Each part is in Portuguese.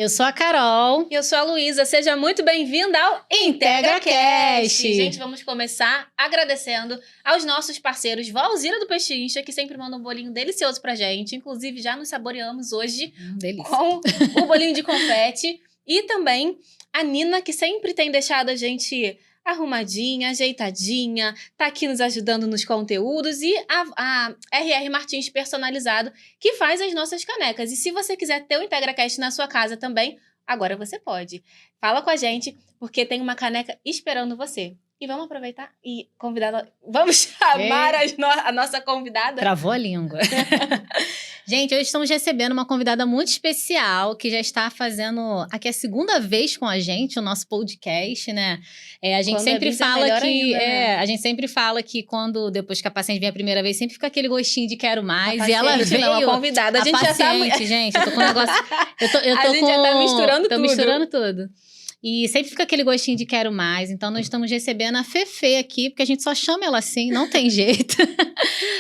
Eu sou a Carol. E eu sou a Luísa. Seja muito bem-vinda ao IntegraCast. Gente, vamos começar agradecendo aos nossos parceiros Valzira do Pechincha, que sempre mandam um bolinho delicioso pra gente. Inclusive, já nos saboreamos hoje com o bolinho de confete. E também a Nina, que sempre tem deixado a gente arrumadinha, ajeitadinha, tá aqui nos ajudando nos conteúdos, e a RR Martins Personalizado, que faz as nossas canecas. E se você quiser ter o IntegraCast na sua casa também, agora você pode. Fala com a gente, porque tem uma caneca esperando você. E vamos aproveitar e convidar... Vamos chamar a nossa convidada. Travou a língua. Gente, hoje estamos recebendo uma convidada muito especial, que já está fazendo aqui a segunda vez com a gente, o nosso podcast, né? A gente sempre fala que... A gente sempre fala que quando, depois que a paciente vem a primeira vez, sempre fica aquele gostinho de quero mais. E ela veio... Não, a convidada. A gente paciente, já tá... gente, eu tô com um negócio... A gente já tá misturando tudo. Tô misturando tudo. E sempre fica aquele gostinho de quero mais. Então, nós estamos recebendo a Fefe aqui, porque a gente só chama ela assim, não tem jeito.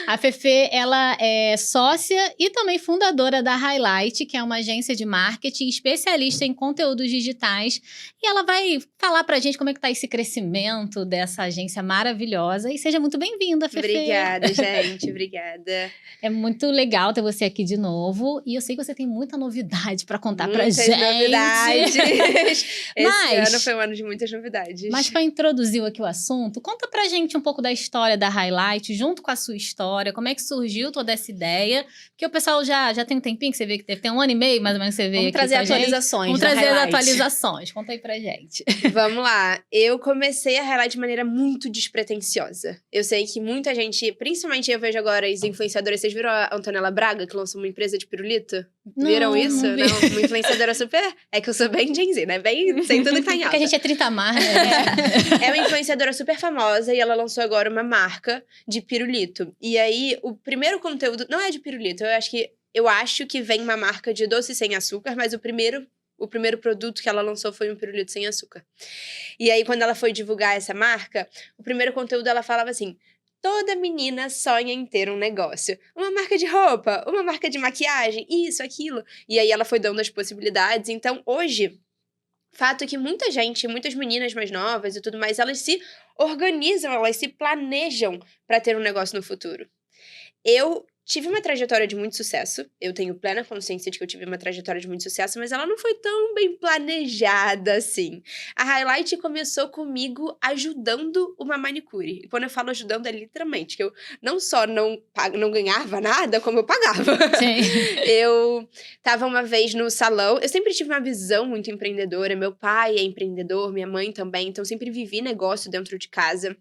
A Fefe, ela é sócia e também fundadora da Highlight, que é uma agência de marketing especialista em conteúdos digitais. E ela vai falar pra gente como é que tá esse crescimento dessa agência maravilhosa. E seja muito bem-vinda, Fefe. Obrigada, gente. Obrigada. É muito legal ter você aqui de novo. E eu sei que você tem muita novidade pra contar pra gente. Muitas novidades. Esse ano foi um ano de muitas novidades. Mas para introduzir aqui o assunto, conta pra gente um pouco da história da Highlight, junto com a sua história, como é que surgiu toda essa ideia, porque o pessoal já tem um tempinho que você vê que tem um ano e meio, mais ou menos, que você veio aqui trazer atualizações. Vamos trazer as atualizações. Conta aí pra gente. Vamos lá. Eu comecei a Highlight de maneira muito despretensiosa. Eu sei que muita gente, principalmente eu vejo agora as influenciadoras, vocês viram a Antonella Braga, que lançou uma empresa de pirulito? Viram isso? Não vi. Não, uma influenciadora super... É que eu sou bem Gen Z, né? Bem... Sem tudo que tá em alta. Porque a gente é 30 mar, né? É uma influenciadora super famosa e ela lançou agora uma marca de pirulito. E aí, o primeiro conteúdo... Não é de pirulito, eu acho que vem uma marca de doce sem açúcar, mas o primeiro produto que ela lançou foi um pirulito sem açúcar. E aí, quando ela foi divulgar essa marca, o primeiro conteúdo ela falava assim... Toda menina sonha em ter um negócio. Uma marca de roupa, uma marca de maquiagem, isso, aquilo. E aí ela foi dando as possibilidades. Então, hoje, fato é que muita gente, muitas meninas mais novas e tudo mais, elas se organizam, elas se planejam para ter um negócio no futuro. Eu tive uma trajetória de muito sucesso. Eu tenho plena consciência de que eu tive uma trajetória de muito sucesso, mas ela não foi tão bem planejada assim. A Highlight começou comigo ajudando uma manicure. E quando eu falo ajudando, é literalmente que eu não só não ganhava nada, como eu pagava. Sim. Eu tava uma vez no salão. Eu sempre tive uma visão muito empreendedora. Meu pai é empreendedor, minha mãe também. Então, sempre vivi negócio dentro de casa.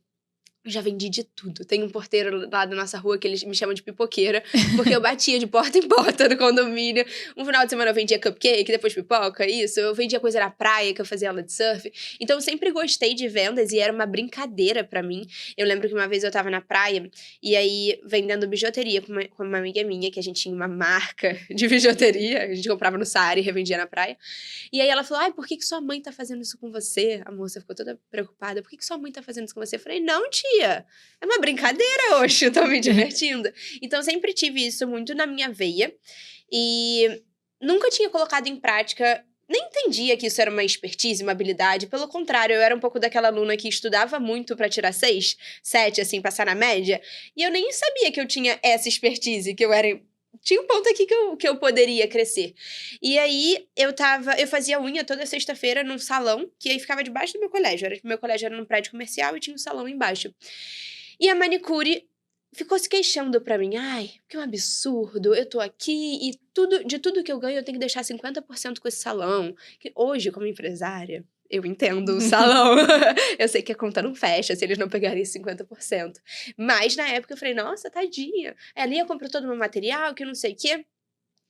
Já vendi de tudo. Tem um porteiro lá da nossa rua que eles me chamam de pipoqueira, porque eu batia de porta em porta no condomínio. Um final de semana eu vendia cupcake, depois pipoca, isso. Eu vendia coisa na praia, que eu fazia aula de surf. Então, eu sempre gostei de vendas e era uma brincadeira pra mim. Eu lembro que uma vez eu tava na praia e aí vendendo bijuteria com uma amiga minha, que a gente tinha uma marca de bijuteria. A gente comprava no Saara e revendia na praia. E aí ela falou, por que sua mãe tá fazendo isso com você? A moça ficou toda preocupada. Por que sua mãe tá fazendo isso com você? Eu falei, não, tia. É uma brincadeira hoje, eu tô me divertindo. Então, sempre tive isso muito na minha veia. E nunca tinha colocado em prática, nem entendia que isso era uma expertise, uma habilidade. Pelo contrário, eu era um pouco daquela aluna que estudava muito pra tirar 6, 7, assim, passar na média. E eu nem sabia que eu tinha essa expertise, que eu era... Tinha um ponto aqui que eu poderia crescer. E aí, eu fazia unha toda sexta-feira num salão, que aí ficava debaixo do meu colégio. Meu colégio era num prédio comercial e tinha um salão embaixo. E a manicure ficou se queixando pra mim. Ai, que um absurdo, eu tô aqui e de tudo que eu ganho eu tenho que deixar 50% com esse salão. Que hoje, como empresária... Eu entendo o salão. Eu sei que a conta não fecha se eles não pegarem 50%. Mas, na época, eu falei, nossa, tadinha. A Lia comprou todo o meu material, que não sei o quê.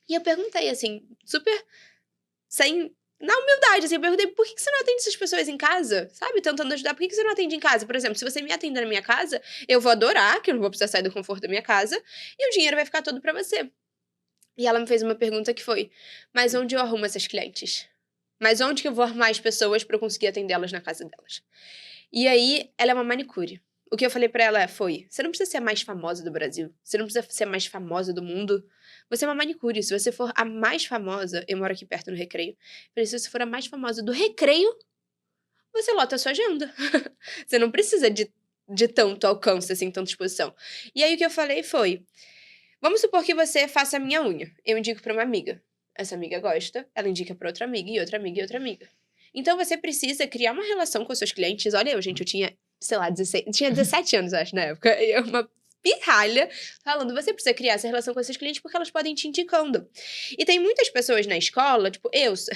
E eu perguntei, assim, super na humildade, assim, eu perguntei, por que você não atende essas pessoas em casa? Sabe, tentando ajudar, por que você não atende em casa? Por exemplo, se você me atender na minha casa, eu vou adorar, que eu não vou precisar sair do conforto da minha casa, e o dinheiro vai ficar todo pra você. E ela me fez uma pergunta que foi, mas onde eu arrumo essas clientes? Mas onde que eu vou arrumar as pessoas pra eu conseguir atendê-las na casa delas? E aí, ela é uma manicure. o que eu falei pra ela foi, você não precisa ser a mais famosa do Brasil, você não precisa ser a mais famosa do mundo, você é uma manicure, se você for a mais famosa, eu moro aqui perto no Recreio, falei, se você for a mais famosa do Recreio, você lota a sua agenda. Você não precisa de tanto alcance, assim, tanta exposição. E aí o que eu falei foi, vamos supor que você faça a minha unha, eu indico pra uma amiga, essa amiga gosta, ela indica pra outra amiga, e outra amiga, e outra amiga. Então você precisa criar uma relação com os seus clientes, olha eu, gente, eu tinha, sei lá, tinha 17 anos, acho, na época, e uma pirralha falando, você precisa criar essa relação com esses clientes porque elas podem te indicando. E tem muitas pessoas na escola, tipo, eu sou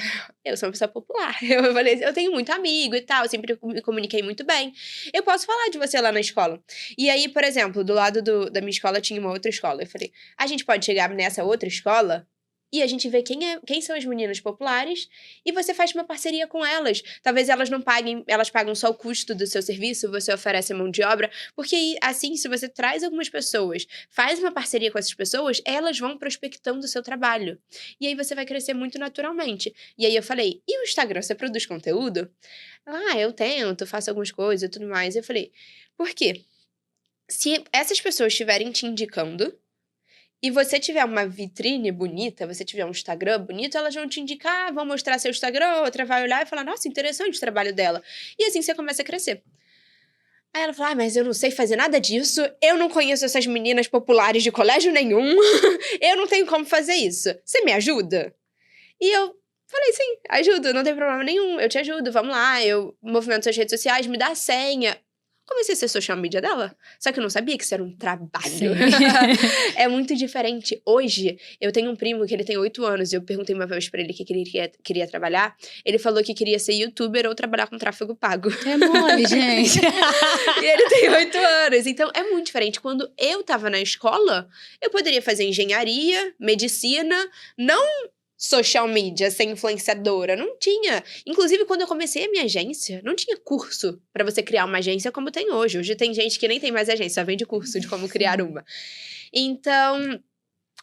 uma pessoa popular, eu falei, eu tenho muito amigo e tal, eu sempre me comuniquei muito bem, eu posso falar de você lá na escola. E aí, por exemplo, do lado da minha escola tinha uma outra escola, eu falei, a gente pode chegar nessa outra escola e a gente vê quem são as meninas populares e você faz uma parceria com elas. Talvez elas não paguem, elas pagam só o custo do seu serviço, você oferece mão de obra, porque assim, se você traz algumas pessoas, faz uma parceria com essas pessoas, elas vão prospectando o seu trabalho. E aí você vai crescer muito naturalmente. E aí eu falei, e o Instagram, você produz conteúdo? Eu tento, faço algumas coisas e tudo mais. Eu falei, por quê? Se essas pessoas estiverem te indicando, e você tiver uma vitrine bonita, você tiver um Instagram bonito, elas vão te indicar, vão mostrar seu Instagram, outra vai olhar e falar, nossa, interessante o trabalho dela. E assim você começa a crescer. Aí ela fala, mas eu não sei fazer nada disso, eu não conheço essas meninas populares de colégio nenhum, eu não tenho como fazer isso. Você me ajuda? E eu falei, sim, ajudo, não tem problema nenhum, eu te ajudo, vamos lá, eu movimento suas redes sociais, me dá a senha. Comecei a ser social media dela, só que eu não sabia que isso era um trabalho. É muito diferente. Hoje, eu tenho um primo que ele tem 8 anos, e eu perguntei uma vez pra ele o que ele queria trabalhar, ele falou que queria ser youtuber ou trabalhar com tráfego pago. É mole, gente. E ele tem 8 anos, então é muito diferente. Quando eu tava na escola, eu poderia fazer engenharia, medicina, não social media, ser influenciadora, não tinha. Inclusive, quando eu comecei a minha agência, não tinha curso pra você criar uma agência como tem hoje. Hoje tem gente que nem tem mais agência, só vende curso de como criar uma. Então,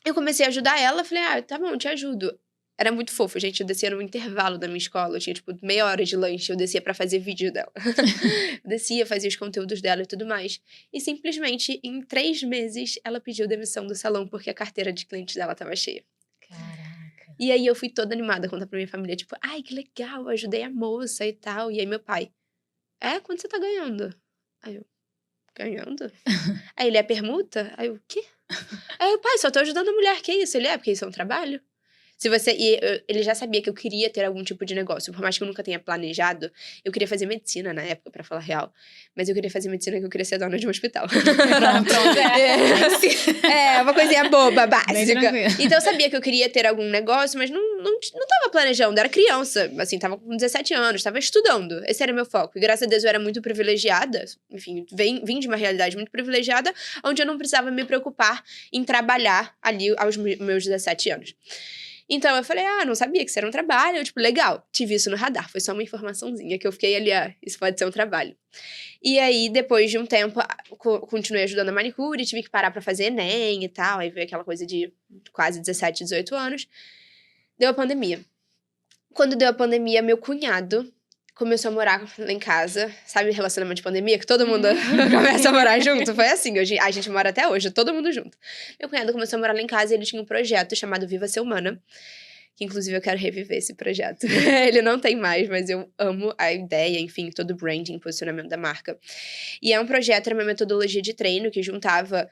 eu comecei a ajudar ela, falei, tá bom, te ajudo. Era muito fofo, gente, eu descia no intervalo da minha escola, eu tinha, tipo, meia hora de lanche, eu descia pra fazer vídeo dela. Descia, fazia os conteúdos dela e tudo mais. E simplesmente, em 3 meses, ela pediu demissão do salão, porque a carteira de clientes dela tava cheia. Caraca. E aí eu fui toda animada a contar pra minha família, tipo, ai, que legal, eu ajudei a moça e tal. E aí meu pai, quanto você tá ganhando? Aí eu, ganhando? Aí ele, permuta? Aí eu, o quê? Aí eu, pai, só tô ajudando a mulher, que isso? Ele, porque isso é um trabalho? Ele já sabia que eu queria ter algum tipo de negócio, por mais que eu nunca tenha planejado. Eu queria fazer medicina na época, pra falar a real. Mas eu queria fazer medicina que eu queria ser dona de um hospital. Uma coisinha boba, básica. Então eu sabia que eu queria ter algum negócio, mas não tava planejando. Era criança, assim, tava com 17 anos, tava estudando. Esse era meu foco. E graças a Deus eu era muito privilegiada. Enfim, vim de uma realidade muito privilegiada, onde eu não precisava me preocupar em trabalhar ali aos meus 17 anos. Então, eu falei, não sabia que isso era um trabalho. Eu, tipo, legal, tive isso no radar. Foi só uma informaçãozinha que eu fiquei ali, isso pode ser um trabalho. E aí, depois de um tempo, continuei ajudando a manicure, tive que parar pra fazer Enem e tal. Aí veio aquela coisa de quase 17, 18 anos. Deu a pandemia. Quando deu a pandemia, meu cunhado começou a morar lá em casa. Sabe relacionamento de pandemia? Que todo mundo começa a morar junto. Foi assim, a gente mora até hoje, todo mundo junto. Meu cunhado começou a morar lá em casa e ele tinha um projeto chamado Viva Ser Humana. Que inclusive eu quero reviver esse projeto. Ele não tem mais, mas eu amo a ideia, enfim, todo o branding, posicionamento da marca. E é um projeto, era uma metodologia de treino que juntava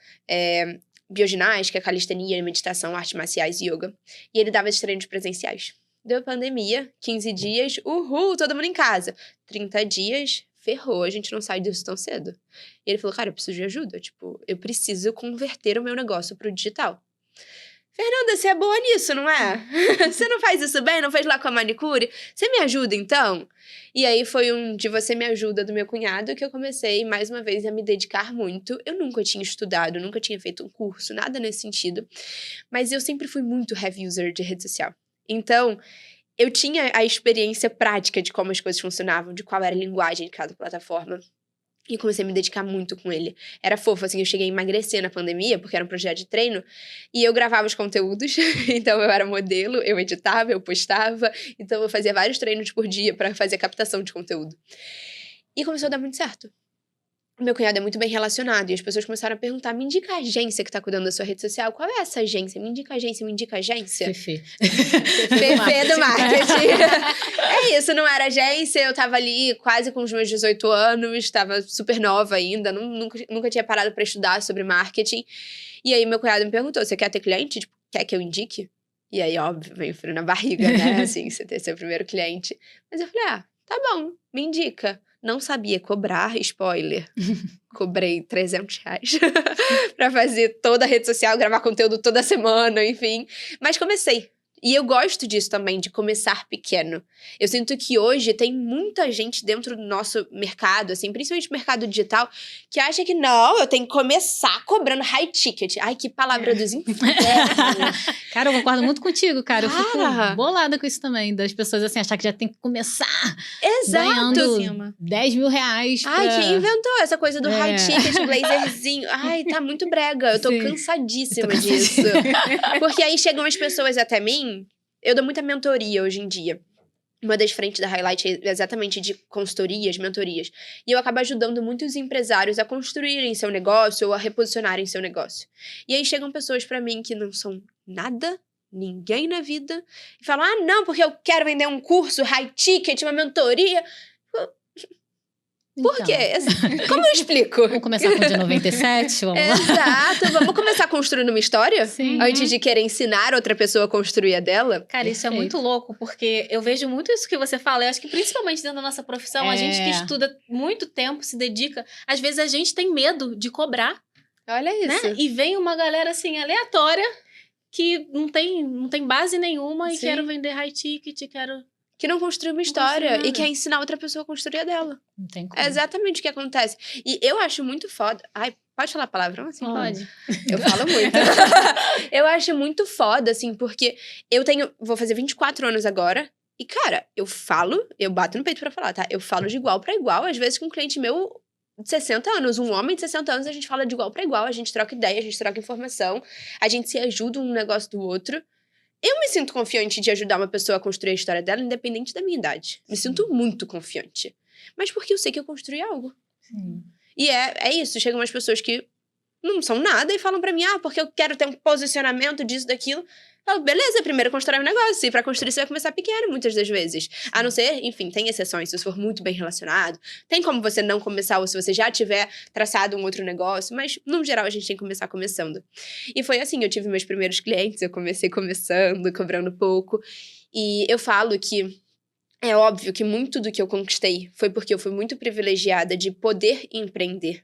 bioginástica, calistenia, meditação, artes marciais e yoga. E ele dava esses treinos presenciais. Deu pandemia, 15 dias, todo mundo em casa. 30 dias, ferrou, a gente não sai disso tão cedo. E ele falou, cara, eu preciso de ajuda, tipo, eu preciso converter o meu negócio pro digital. Fernanda, você é boa nisso, não é? Você não faz isso bem? Não fez lá com a manicure? Você me ajuda, então? E aí foi um de você me ajuda do meu cunhado que eu comecei, mais uma vez, a me dedicar muito. Eu nunca tinha estudado, nunca tinha feito um curso, nada nesse sentido. Mas eu sempre fui muito heavy user de rede social. Então, eu tinha a experiência prática de como as coisas funcionavam, de qual era a linguagem de cada plataforma. E comecei a me dedicar muito com ele. Era fofo, assim, eu cheguei a emagrecer na pandemia, porque era um projeto de treino, e eu gravava os conteúdos, então eu era modelo, eu editava, eu postava, então eu fazia vários treinos por dia pra fazer captação de conteúdo. E começou a dar muito certo. Meu cunhado é muito bem relacionado e as pessoas começaram a perguntar, me indica a agência que tá cuidando da sua rede social, qual é essa agência? Me indica a agência, me indica a agência. Fefe. Fefe do marketing. É isso, não era agência, eu tava ali quase com os meus 18 anos, tava super nova ainda, nunca tinha parado pra estudar sobre marketing. E aí meu cunhado me perguntou, você quer ter cliente? Tipo, quer que eu indique? E aí, óbvio, veio frio na barriga, né? Assim, você ter seu primeiro cliente. Mas eu falei, tá bom, me indica. Não sabia cobrar, spoiler. Cobrei R$300 pra fazer toda a rede social, gravar conteúdo toda semana, enfim. Mas comecei. E eu gosto disso também, de começar pequeno. Eu sinto que hoje tem muita gente dentro do nosso mercado, assim, principalmente mercado digital, que acha que não, eu tenho que começar cobrando high ticket. Ai, que palavra dos infernos. Cara, eu concordo muito contigo, cara. Eu fico bolada com isso também, das pessoas assim, achar que já tem que começar ganhando 10 mil reais. Ai, quem inventou essa coisa do high ticket, blazerzinho? Ai, tá muito brega. Eu tô cansadíssima disso. Porque aí chegam as pessoas até mim. Eu dou muita mentoria hoje em dia. Uma das frentes da Highlight é exatamente de consultorias, mentorias. E eu acabo ajudando muitos empresários a construírem seu negócio ou a reposicionarem seu negócio. E aí chegam pessoas pra mim que não são nada, ninguém na vida, e falam, não, porque eu quero vender um curso, high ticket, uma mentoria. Por quê? Como eu explico? Vamos começar com o de 97? Vamos lá. Exato. Vamos começar construindo uma história? Sim. Antes de querer ensinar outra pessoa a construir a dela? Cara, isso é muito louco, porque eu vejo muito isso que você fala. Eu acho que principalmente dentro da nossa profissão, a gente que estuda muito tempo, se dedica, às vezes a gente tem medo de cobrar. Olha isso. Né? E vem uma galera assim, aleatória, que não tem base nenhuma e quero vender high ticket, que não construiu uma história e quer ensinar outra pessoa a construir a dela. Não tem como. É exatamente o que acontece. E eu acho muito foda... Ai, pode falar palavrão assim? Pode. Eu falo muito. Eu acho muito foda, assim, porque vou fazer 24 anos agora. E, cara, eu bato no peito pra falar, tá? Eu falo de igual pra igual. Às vezes com um cliente meu de 60 anos, um homem de 60 anos, a gente fala de igual pra igual. A gente troca ideia, a gente troca informação. A gente se ajuda um negócio do outro. Eu me sinto confiante de ajudar uma pessoa a construir a história dela, independente da minha idade. Me sinto muito confiante. Mas porque eu sei que eu construí algo. Sim. E é isso. Chegam umas pessoas que não são nada e falam pra mim, porque eu quero ter um posicionamento disso, daquilo. Eu falo, beleza, primeiro constrói um negócio. E pra construir você vai começar pequeno, muitas das vezes. A não ser, enfim, tem exceções. Se você for muito bem relacionado, tem como você não começar, ou se você já tiver traçado um outro negócio. Mas, no geral, a gente tem que começar começando. E foi assim, eu tive meus primeiros clientes, eu comecei começando, cobrando pouco. E eu falo que é óbvio que muito do que eu conquistei foi porque eu fui muito privilegiada de poder empreender.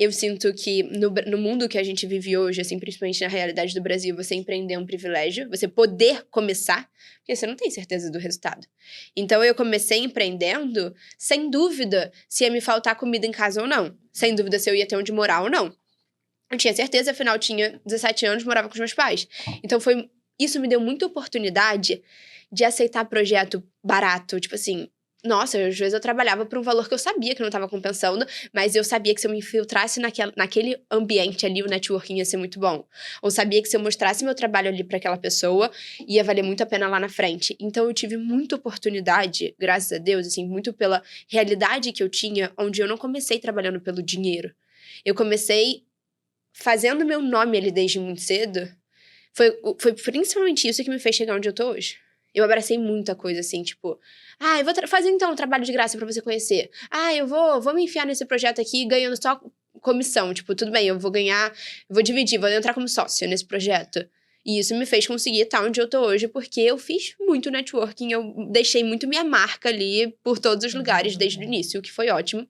Eu sinto que no mundo que a gente vive hoje, assim, principalmente na realidade do Brasil, você empreender é um privilégio, você poder começar, porque você não tem certeza do resultado. Então, eu comecei empreendendo, sem dúvida, se ia me faltar comida em casa ou não. Sem dúvida se eu ia ter onde morar ou não. Eu tinha certeza, afinal, tinha 17 anos, morava com os meus pais. Então, isso me deu muita oportunidade de aceitar projeto barato, tipo assim... Nossa, às vezes eu trabalhava por um valor que eu sabia que não estava compensando, mas eu sabia que se eu me infiltrasse naquele ambiente ali, o networking ia ser muito bom. Ou sabia que se eu mostrasse meu trabalho ali para aquela pessoa, ia valer muito a pena lá na frente. Então eu tive muita oportunidade, graças a Deus, assim, muito pela realidade que eu tinha, onde eu não comecei trabalhando pelo dinheiro. Eu comecei fazendo meu nome ali desde muito cedo. Foi principalmente isso que me fez chegar onde eu tô hoje. Eu abracei muita coisa, assim, tipo... eu vou fazer, então, um trabalho de graça pra você conhecer. Eu vou me enfiar nesse projeto aqui ganhando só comissão. Tipo, tudo bem, eu vou dividir, vou entrar como sócio nesse projeto. E isso me fez conseguir estar onde eu tô hoje, porque eu fiz muito networking, eu deixei muito minha marca ali por todos os lugares desde o início, o que foi ótimo.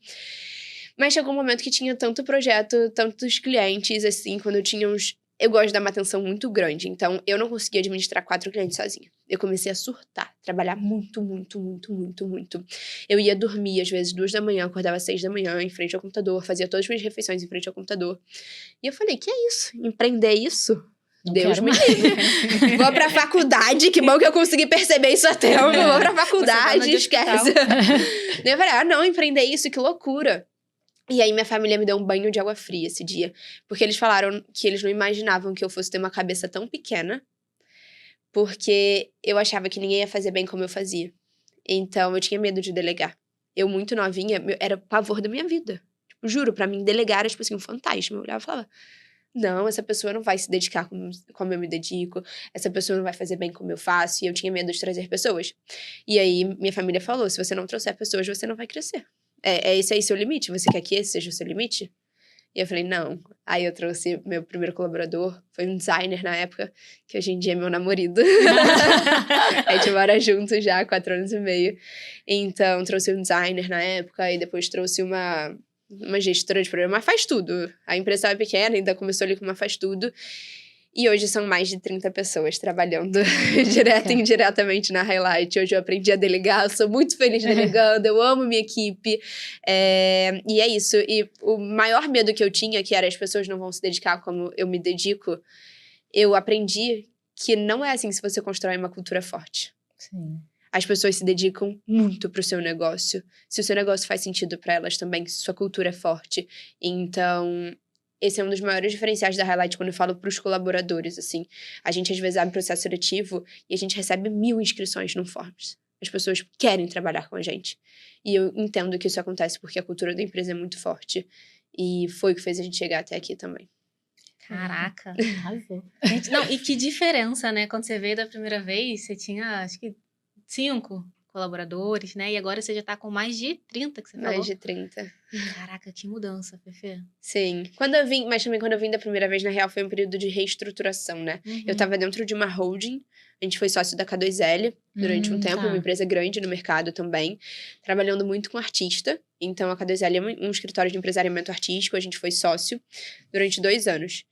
Mas chegou um momento que tinha tanto projeto, tantos clientes, assim, quando eu tinha uns... Eu gosto de dar uma atenção muito grande, então eu não conseguia administrar 4 clientes sozinha. Eu comecei a surtar, trabalhar muito, muito, muito, muito, muito. Eu ia dormir, às vezes, 2 da manhã, acordava às 6 da manhã, em frente ao computador, fazia todas as minhas refeições em frente ao computador. E eu falei, que é isso? Empreender isso? Não Deus me livre. Vou pra faculdade, que bom que eu consegui perceber isso a tempo. Vou pra faculdade, esquece. Eu falei, não, empreender isso, que loucura. E aí minha família me deu um banho de água fria esse dia. Porque eles falaram que eles não imaginavam que eu fosse ter uma cabeça tão pequena. Porque eu achava que ninguém ia fazer bem como eu fazia. Então eu tinha medo de delegar. Eu muito novinha, era o pavor da minha vida. Juro, pra mim, delegar era, tipo assim, um fantasma. Eu olhava e falava, não, essa pessoa não vai se dedicar como eu me dedico, essa pessoa não vai fazer bem como eu faço, e eu tinha medo de trazer pessoas. E aí, minha família falou, se você não trouxer pessoas, você não vai crescer. Esse aí seu limite? Você quer que esse seja o seu limite? E eu falei, não. Aí eu trouxe meu primeiro colaborador, foi um designer na época, que hoje em dia é meu namorado. A gente mora junto já há 4 anos e meio. Então, trouxe um designer na época, e depois trouxe uma gestora de programa, mas faz tudo. A empresa estava pequena, ainda começou ali com uma faz tudo. E hoje são mais de 30 pessoas trabalhando direto e indiretamente na Highlight. Hoje eu aprendi a delegar, eu sou muito feliz delegando, eu amo minha equipe. E é isso. E o maior medo que eu tinha, que era as pessoas não vão se dedicar como eu me dedico, eu aprendi que não é assim se você constrói uma cultura forte. Sim. As pessoas se dedicam muito pro seu negócio. Se o seu negócio faz sentido para elas também, se sua cultura é forte. Então, esse é um dos maiores diferenciais da Highlight quando eu falo pros colaboradores, assim. A gente, às vezes, abre processo seletivo e a gente recebe 1000 inscrições no Forms. As pessoas querem trabalhar com a gente. E eu entendo que isso acontece porque a cultura da empresa é muito forte. E foi o que fez a gente chegar até aqui também. Caraca. Arrasou. Gente, não, e que diferença, né? Quando você veio da primeira vez, você tinha, acho que, 5 colaboradores, né? E agora você já tá com mais de 30, que você falou. Mais de 30. Caraca, que mudança, Fefe. Sim. Mas também quando eu vim da primeira vez, na real, foi um período de reestruturação, né? Eu tava dentro de uma holding, a gente foi sócio da K2L durante um tempo, uma empresa grande no mercado também, trabalhando muito com artista. Então, a K2L é um escritório de empresariamento artístico, a gente foi sócio durante 2 anos.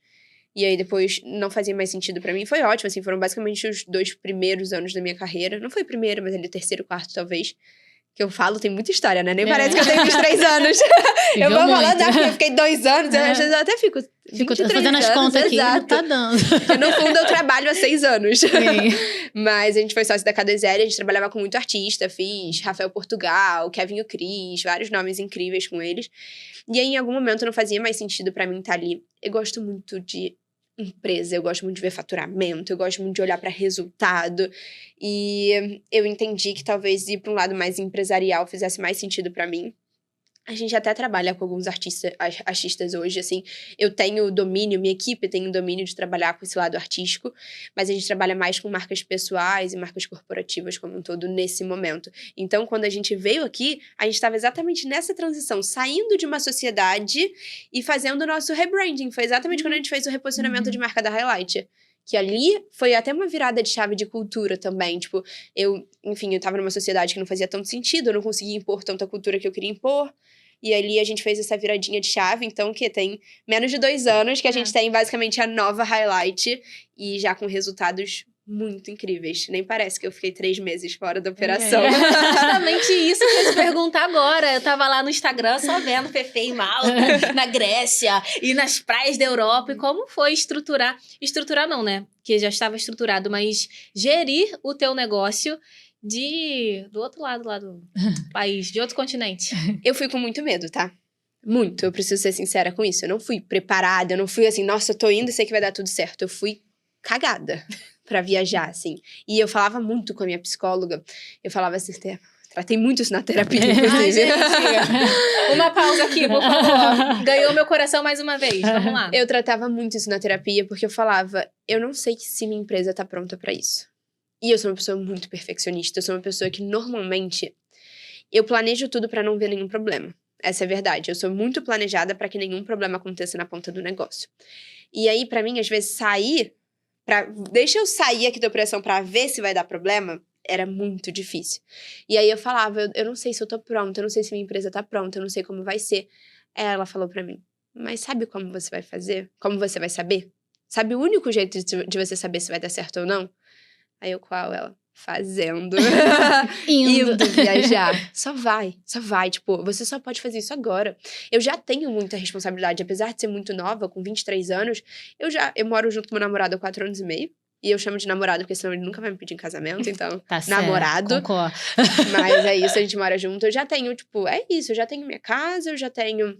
E aí, depois, não fazia mais sentido pra mim. Foi ótimo, assim, foram basicamente os 2 primeiros anos da minha carreira. Não foi o primeiro, mas ali o terceiro, quarto, talvez. Que eu falo, tem muita história, né? Nem parece que eu tenho 23 anos. Eu vou falar, porque eu fiquei 2 anos, às vezes eu até fico fazendo as contas aqui, exato. tá dando. Porque, no fundo, eu trabalho há 6 anos. Sim. Mas a gente foi sócio da K2L, a gente trabalhava com muito artista, fiz Rafael Portugal, Kevin o Cris, vários nomes incríveis com eles. E aí, em algum momento, não fazia mais sentido pra mim estar ali. Eu gosto muito de empresa, eu gosto muito de ver faturamento, eu gosto muito de olhar para resultado, e eu entendi que talvez ir para um lado mais empresarial fizesse mais sentido para mim. A gente até trabalha com alguns artistas hoje, assim, eu tenho domínio, minha equipe tem o domínio de trabalhar com esse lado artístico, mas a gente trabalha mais com marcas pessoais e marcas corporativas como um todo nesse momento. Então, quando a gente veio aqui, a gente estava exatamente nessa transição, saindo de uma sociedade e fazendo o nosso rebranding. Foi exatamente quando a gente fez o reposicionamento de marca da Highlight. Que ali foi até uma virada de chave de cultura também. Tipo, eu tava numa sociedade que não fazia tanto sentido, eu não conseguia impor tanta cultura que eu queria impor. E ali a gente fez essa viradinha de chave, então, que tem menos de 2 anos que a gente tem basicamente a nova Highlight e já com resultados muito incríveis. Nem parece que eu fiquei 3 meses fora da operação. Justamente isso que eu ia te perguntar agora. Eu tava lá no Instagram só vendo Fefe em Malta, na Grécia e nas praias da Europa. E como foi estruturar não, né? Que já estava estruturado, mas gerir o teu negócio do outro lado lá do país, de outro continente. Eu fui com muito medo, tá? Muito, eu preciso ser sincera com isso. Eu não fui preparada, eu não fui assim, nossa, eu tô indo e sei que vai dar tudo certo. Eu fui cagada pra viajar, assim. E eu falava muito com a minha psicóloga. Eu falava assim, tratei muito isso na terapia, inclusive. Ai, gente, uma pausa aqui, por favor. Ganhou meu coração mais uma vez, vamos lá. Eu tratava muito isso na terapia, porque eu falava, eu não sei se minha empresa tá pronta pra isso. E eu sou uma pessoa muito perfeccionista. Eu sou uma pessoa que, normalmente, eu planejo tudo pra não ver nenhum problema. Essa é a verdade. Eu sou muito planejada pra que nenhum problema aconteça na ponta do negócio. E aí, pra mim, às vezes, deixa eu sair aqui da operação pra ver se vai dar problema, era muito difícil. E aí eu falava, eu não sei se eu tô pronta, eu não sei se minha empresa tá pronta, eu não sei como vai ser. Ela falou pra mim, mas sabe como você vai fazer? Como você vai saber? Sabe o único jeito de você saber se vai dar certo ou não? Aí eu, qual? Ela, fazendo. Indo viajar. Só vai. Tipo, você só pode fazer isso agora. Eu já tenho muita responsabilidade. Apesar de ser muito nova, com 23 anos, eu moro junto com meu namorado há 4 anos e meio. E eu chamo de namorado, porque senão ele nunca vai me pedir em casamento, então, tá namorado. Certo, concordo. Mas é isso, a gente mora junto. Eu já tenho, tipo, é isso. Eu já tenho minha casa, eu já tenho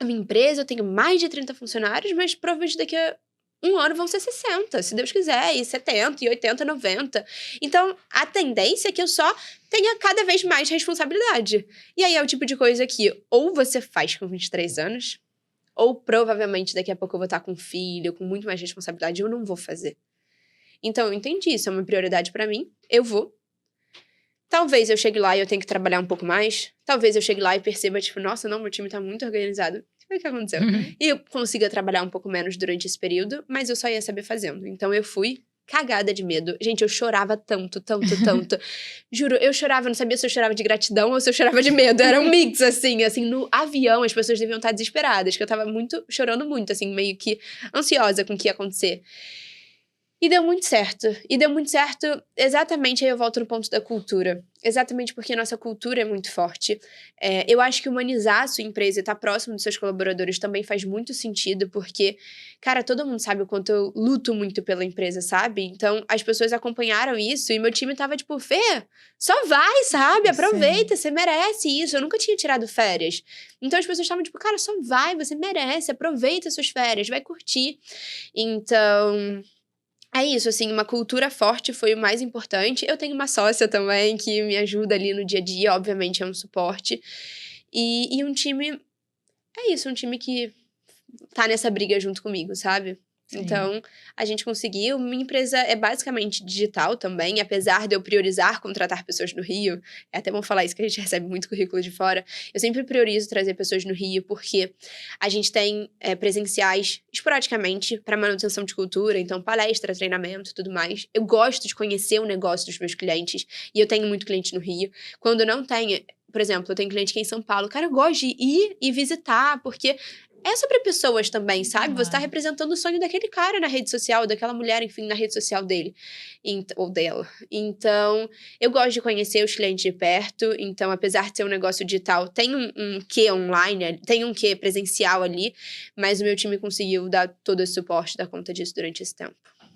a minha empresa, eu tenho mais de 30 funcionários, mas provavelmente daqui a um ano vão ser 60, se Deus quiser, e 70, e 80, 90. Então, a tendência é que eu só tenha cada vez mais responsabilidade. E aí é o tipo de coisa que ou você faz com 23 anos, ou provavelmente daqui a pouco eu vou estar com um filho, com muito mais responsabilidade, eu não vou fazer. Então, eu entendi, isso é uma prioridade pra mim, eu vou. Talvez eu chegue lá e eu tenha que trabalhar um pouco mais. Talvez eu chegue lá e perceba, tipo, nossa, não, meu time tá muito organizado. O que aconteceu? E eu consiga trabalhar um pouco menos durante esse período, mas eu só ia saber fazendo. Então, eu fui cagada de medo. Gente, eu chorava tanto. Juro, eu chorava, não sabia se eu chorava de gratidão ou se eu chorava de medo. Era um mix, assim, no avião as pessoas deviam estar desesperadas, que eu tava chorando muito, assim, meio que ansiosa com o que ia acontecer. E deu muito certo. E deu muito certo exatamente, aí eu volto no ponto da cultura. Exatamente porque a nossa cultura é muito forte. Eu acho que humanizar a sua empresa e estar próximo dos seus colaboradores também faz muito sentido, porque, cara, todo mundo sabe o quanto eu luto muito pela empresa, sabe? Então, as pessoas acompanharam isso e meu time tava tipo, Fê, só vai, sabe? Aproveita, você merece isso. Eu nunca tinha tirado férias. Então, as pessoas estavam tipo, cara, só vai, você merece, aproveita suas férias, vai curtir. Então... é isso, assim, uma cultura forte foi o mais importante. Eu tenho uma sócia também que me ajuda ali no dia a dia, obviamente é um suporte. E um time, é isso, um time que tá nessa briga junto comigo, sabe? Sim. Então, a gente conseguiu. Minha empresa é basicamente digital também, apesar de eu priorizar contratar pessoas no Rio. É até bom falar isso, que a gente recebe muito currículo de fora. Eu sempre priorizo trazer pessoas no Rio, porque a gente tem presenciais esporadicamente para manutenção de cultura, então palestra, treinamento, tudo mais. Eu gosto de conhecer o negócio dos meus clientes, e eu tenho muito cliente no Rio. Quando não tenho, por exemplo, eu tenho cliente aqui em São Paulo, cara, eu gosto de ir e visitar, porque... é sobre pessoas também, sabe? Você tá representando o sonho daquele cara na rede social, daquela mulher, enfim, na rede social dele. Ou dela. Então, eu gosto de conhecer os clientes de perto. Então, apesar de ser um negócio digital, tem um quê online, tem um quê presencial ali. Mas o meu time conseguiu dar todo esse suporte, dar conta disso durante esse tempo.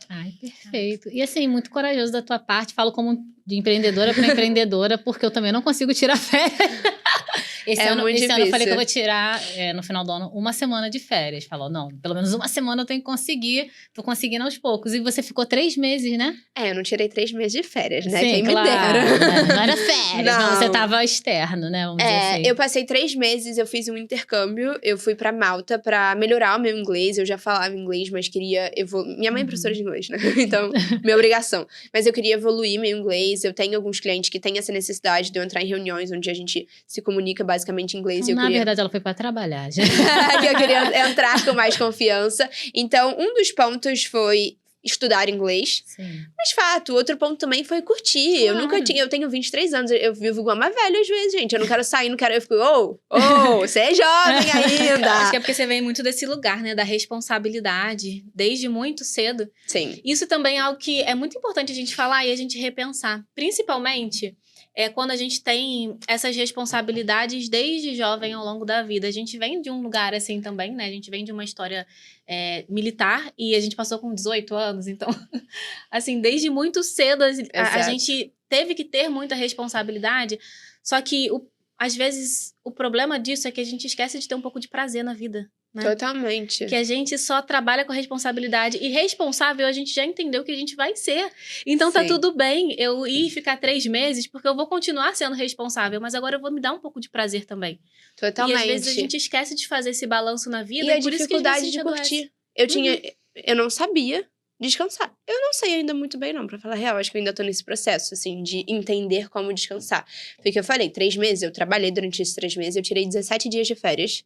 Ai, perfeito. E assim, muito corajoso da tua parte. Falo como de empreendedora para empreendedora, porque eu também não consigo tirar férias. Esse ano eu falei que eu vou tirar, no final do ano, 1 semana de férias. Falou, não, pelo menos 1 semana eu tenho que conseguir. Tô conseguindo aos poucos. E você ficou 3 meses, né? Eu não tirei 3 meses de férias, né? Sim, quem claro, me dera. Não era férias, não, você tava externo, né? Vamos dizer assim. Eu passei 3 meses, eu fiz um intercâmbio. Eu fui pra Malta pra melhorar o meu inglês. Eu já falava inglês, mas queria evoluir. Minha mãe é professora de inglês, né? Então, minha obrigação. Mas eu queria evoluir meu inglês. Eu tenho alguns clientes que têm essa necessidade de eu entrar em reuniões onde a gente se comunica basicamente em inglês. Na verdade, ela foi pra trabalhar, gente. Que eu queria entrar com mais confiança. Então, um dos pontos foi estudar inglês. Sim. Mas fato, outro ponto também foi curtir. Claro. Eu tenho 23 anos, eu vivo igual uma velha às vezes, gente. Eu não quero sair, não quero... Eu fico, você é jovem ainda. Acho que é porque você vem muito desse lugar, né? Da responsabilidade, desde muito cedo. Sim. Isso também é algo que é muito importante a gente falar e a gente repensar. Principalmente... quando a gente tem essas responsabilidades desde jovem ao longo da vida. A gente vem de um lugar assim também, né? A gente vem de uma história militar e a gente passou com 18 anos. Então, assim, desde muito cedo a gente teve que ter muita responsabilidade. Só que, às vezes, o problema disso é que a gente esquece de ter um pouco de prazer na vida. Né? Totalmente. Que a gente só trabalha com responsabilidade. E responsável, a gente já entendeu que a gente vai ser. Então, tá tudo bem eu ir ficar 3 meses, porque eu vou continuar sendo responsável. Mas agora eu vou me dar um pouco de prazer também. Totalmente. E às vezes a gente esquece de fazer esse balanço na vida. E a por dificuldade isso que de curtir. Eu não sabia descansar. Eu não sei ainda muito bem, não, pra falar a real. Acho que eu ainda tô nesse processo, assim, de entender como descansar. Porque eu falei, 3 meses, eu trabalhei durante esses 3 meses, eu tirei 17 dias de férias.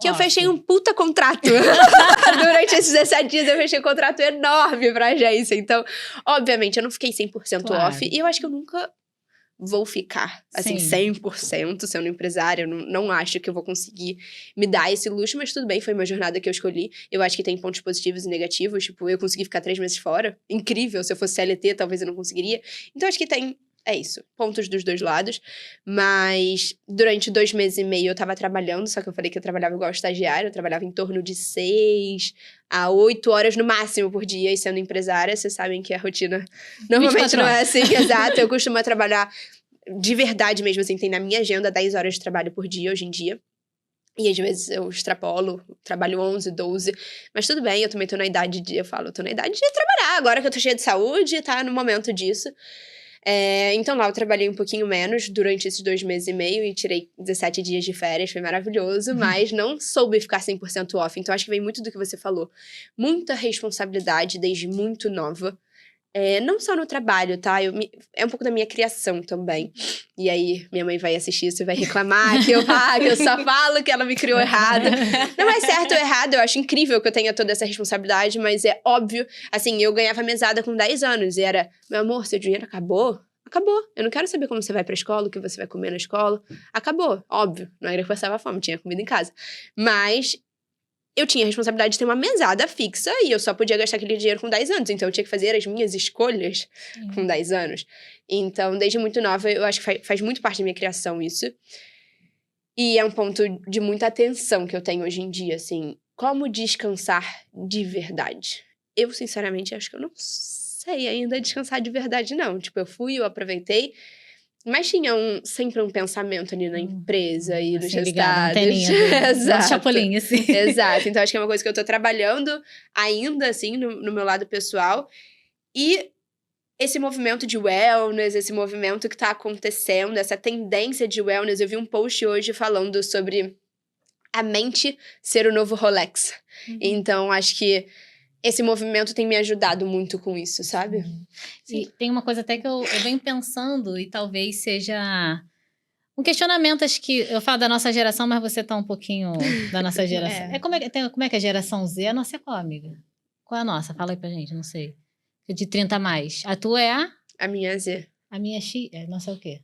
Que eu fechei um puta contrato. Durante esses 17 dias, eu fechei um contrato enorme pra agência. Então, obviamente, eu não fiquei 100% off. E eu acho que eu nunca vou ficar, assim, 100% sendo empresária. Eu não acho que eu vou conseguir me dar esse luxo. Mas tudo bem, foi uma jornada que eu escolhi. Eu acho que tem pontos positivos e negativos. Tipo, eu consegui ficar 3 meses fora. Incrível. Se eu fosse CLT, talvez eu não conseguiria. Então, acho que tem... é isso, pontos dos 2 lados. Mas durante 2 meses e meio eu tava trabalhando, só que eu falei que eu trabalhava igual estagiário, eu trabalhava em torno de 6 a 8 horas no máximo por dia. E sendo empresária, vocês sabem que a rotina normalmente não é assim, exato. Eu costumo trabalhar de verdade mesmo, assim, tem na minha agenda 10 horas de trabalho por dia hoje em dia. E às vezes eu extrapolo, trabalho 11, 12. Mas tudo bem, eu também tô na idade de... Eu falo, eu tô na idade de trabalhar. Agora que eu tô cheia de saúde, tá no momento disso. Então lá eu trabalhei um pouquinho menos durante esses 2 meses e meio. E tirei 17 dias de férias, foi maravilhoso. Mas não soube ficar 100% off. Então acho que vem muito do que você falou. Muita responsabilidade desde muito nova. Não só no trabalho, tá? É um pouco da minha criação também. E aí, minha mãe vai assistir isso e vai reclamar que eu só falo que ela me criou errado. Não é certo ou errado, eu acho incrível que eu tenha toda essa responsabilidade, mas é óbvio. Assim, eu ganhava mesada com 10 anos e era, meu amor, seu dinheiro acabou? Acabou. Eu não quero saber como você vai pra escola, o que você vai comer na escola. Acabou, óbvio. Não era que eu passava fome, tinha comida em casa. Mas... eu tinha a responsabilidade de ter uma mesada fixa e eu só podia gastar aquele dinheiro com 10 anos. Então, eu tinha que fazer as minhas escolhas com 10 anos. Então, desde muito nova, eu acho que faz muito parte da minha criação isso. E é um ponto de muita atenção que eu tenho hoje em dia, assim. Como descansar de verdade? Eu, sinceramente, acho que eu não sei ainda descansar de verdade, não. Tipo, eu aproveitei... mas tinha sempre um pensamento ali na empresa e nos assim, ligado, resultados. Exato. Chapolin, assim. Exato. Então, acho que é uma coisa que eu tô trabalhando ainda, assim, no meu lado pessoal. E esse movimento de wellness, esse movimento que tá acontecendo, essa tendência de wellness. Eu vi um post hoje falando sobre a mente ser o novo Rolex. Então, acho que esse movimento tem me ajudado muito com isso, sabe? E tem uma coisa até que eu venho pensando, e talvez seja um questionamento, acho que eu falo da nossa geração, mas você tá um pouquinho da nossa geração. Como é que é a geração Z? A nossa é qual, amiga? Qual é a nossa? Fala aí pra gente, não sei. De 30 a mais. A tua é a? A minha Z. A minha é X? Nossa, é o quê?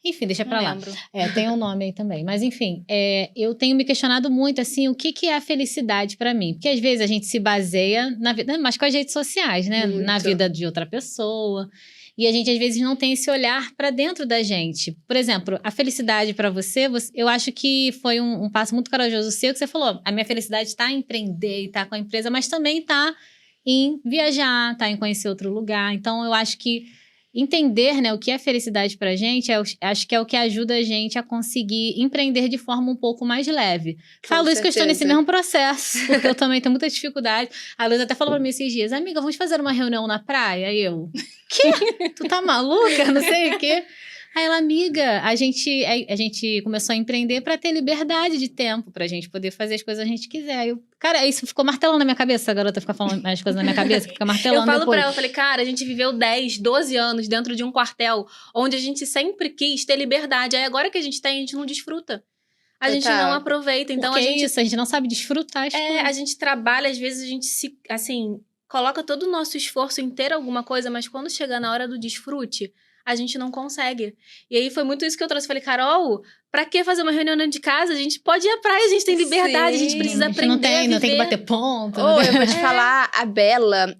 Enfim, deixa pra lá. Lembro. Tem um nome aí também. Mas, enfim, eu tenho me questionado muito, assim, o que é a felicidade pra mim? Porque, às vezes, a gente se baseia na vida, mas com as redes sociais, né? Muito. Na vida de outra pessoa. E a gente, às vezes, não tem esse olhar pra dentro da gente. Por exemplo, a felicidade pra você, eu acho que foi um passo muito corajoso seu, que você falou, a minha felicidade tá em empreender e tá com a empresa, mas também tá em viajar, tá em conhecer outro lugar. Então, eu acho que entender, né, o que é felicidade pra gente, acho que é o que ajuda a gente a conseguir empreender de forma um pouco mais leve. Falo isso que eu estou nesse mesmo processo, porque eu também tenho muita dificuldade. A Luísa até falou pra mim esses dias, amiga, vamos fazer uma reunião na praia? Aí eu, quê? Tu tá maluca? Não sei o quê. Aí ela, amiga, a gente começou a empreender pra ter liberdade de tempo, pra gente poder fazer as coisas que a gente quiser. Aí cara, isso ficou martelando na minha cabeça, a garota fica falando as coisas na minha cabeça, fica martelando Eu falo depois. pra ela, eu falei, cara, a gente viveu 10, 12 anos dentro de um quartel, onde a gente sempre quis ter liberdade. Aí agora que a gente tem, a gente não desfruta. A gente não aproveita. Então, a gente não sabe desfrutar as coisas. A gente trabalha, às vezes a gente se, assim, coloca todo o nosso esforço em ter alguma coisa, mas quando chega na hora do desfrute, a gente não consegue. E aí foi muito isso que eu trouxe. Falei, Carol, pra que fazer uma reunião dentro de casa? A gente pode ir à praia, a gente tem liberdade, Sim, a gente precisa aprender não tem que bater ponto. Eu vou te falar,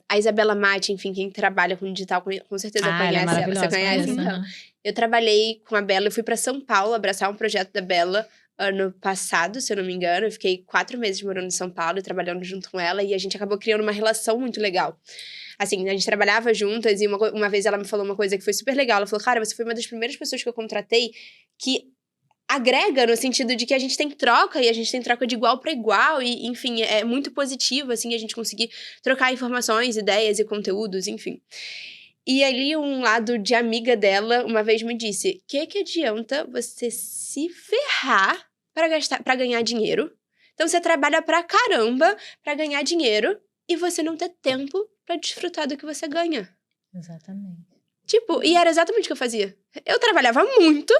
a Isabela Mate, enfim, quem trabalha com digital, com certeza conhece ela. Você conhece? Então, eu trabalhei com a Bela, eu fui pra São Paulo abraçar um projeto da Bela ano passado, se eu não me engano. Eu fiquei 4 meses morando em São Paulo e trabalhando junto com ela, e a gente acabou criando uma relação muito legal. Assim, a gente trabalhava juntas e uma vez ela me falou uma coisa que foi super legal. Ela falou, cara, você foi uma das primeiras pessoas que eu contratei que agrega no sentido de que a gente tem troca e a gente tem troca de igual para igual e, enfim, é muito positivo, assim, a gente conseguir trocar informações, ideias e conteúdos, enfim. E ali um lado de amiga dela uma vez me disse, que adianta você se ferrar pra ganhar dinheiro? Então você trabalha pra caramba pra ganhar dinheiro e você não ter tempo pra desfrutar do que você ganha. Exatamente. Tipo, e era exatamente o que eu fazia. Eu trabalhava muito,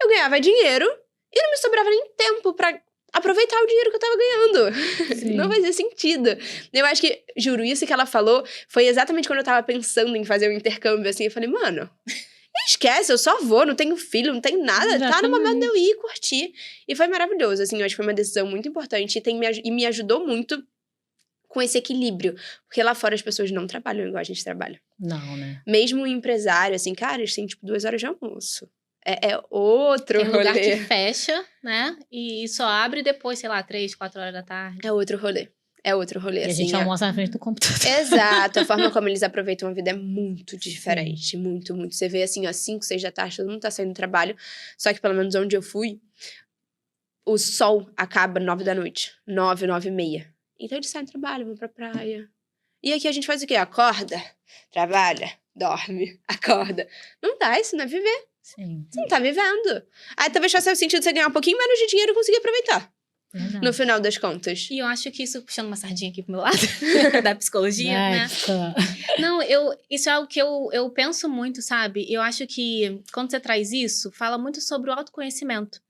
eu ganhava dinheiro e não me sobrava nem tempo pra aproveitar o dinheiro que eu tava ganhando. Sim. Não fazia sentido. Eu acho que, juro, isso que ela falou foi exatamente quando eu tava pensando em fazer um intercâmbio, assim. Eu falei, mano, esquece, eu só vou, não tenho filho, não tenho nada. Exatamente. Tá no momento de eu ir curtir. E foi maravilhoso, assim, eu acho que foi uma decisão muito importante e me ajudou muito com esse equilíbrio. Porque lá fora as pessoas não trabalham igual a gente trabalha. Não, né? Mesmo um empresário, assim, cara, eles têm, tipo, 2 horas de almoço. É outro rolê. Tem lugar que fecha, né? E só abre depois, sei lá, 3, 4 horas da tarde. É outro rolê. E assim, a gente almoça na frente do computador. Exato. A forma como eles aproveitam a vida é muito diferente. Sim. Muito, muito. Você vê, assim, às 5, 6 da tarde, todo mundo tá saindo do trabalho. Só que, pelo menos, onde eu fui, o sol acaba 9 da noite. 9, 9h30. Então eles saem do trabalho, vão pra praia. E aqui a gente faz o quê? Acorda, trabalha, dorme, acorda. Não dá, isso não é viver. Sim. Você não tá vivendo. Aí talvez faça o sentido de você ganhar um pouquinho menos de dinheiro e conseguir aproveitar. Verdade. No final das contas. E eu acho que isso, puxando uma sardinha aqui pro meu lado, da psicologia, né? Nossa. Não, isso é algo que eu penso muito, sabe? Eu acho que quando você traz isso, fala muito sobre o autoconhecimento.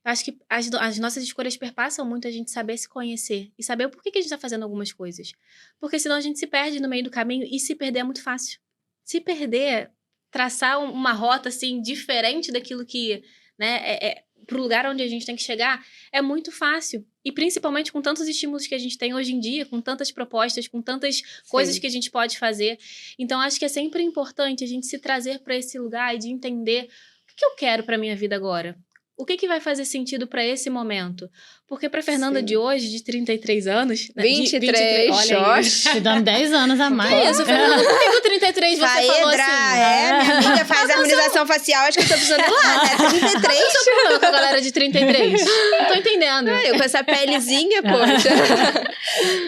Eu acho que as nossas escolhas perpassam muito a gente saber se conhecer e saber o porquê que a gente tá fazendo algumas coisas. Porque senão a gente se perde no meio do caminho e se perder é muito fácil. Se perder, traçar uma rota, assim, diferente daquilo que, né, pro lugar onde a gente tem que chegar, é muito fácil. E principalmente com tantos estímulos que a gente tem hoje em dia, com tantas propostas, com tantas coisas que a gente pode fazer. Então, acho que é sempre importante a gente se trazer para esse lugar e de entender o que eu quero para minha vida agora. O que vai fazer sentido para esse momento? Porque para Fernanda de hoje, de 33 anos... 23, olha Xoxi. Te dando 10 anos a mais. Que isso, Fernanda? Por que o 33 você falou assim? Minha amiga faz harmonização facial, acho que eu tô precisando ir lá, né? 33. Qual é o seu problema com a galera de 33? Não tô entendendo. Eu com essa pelezinha, poxa.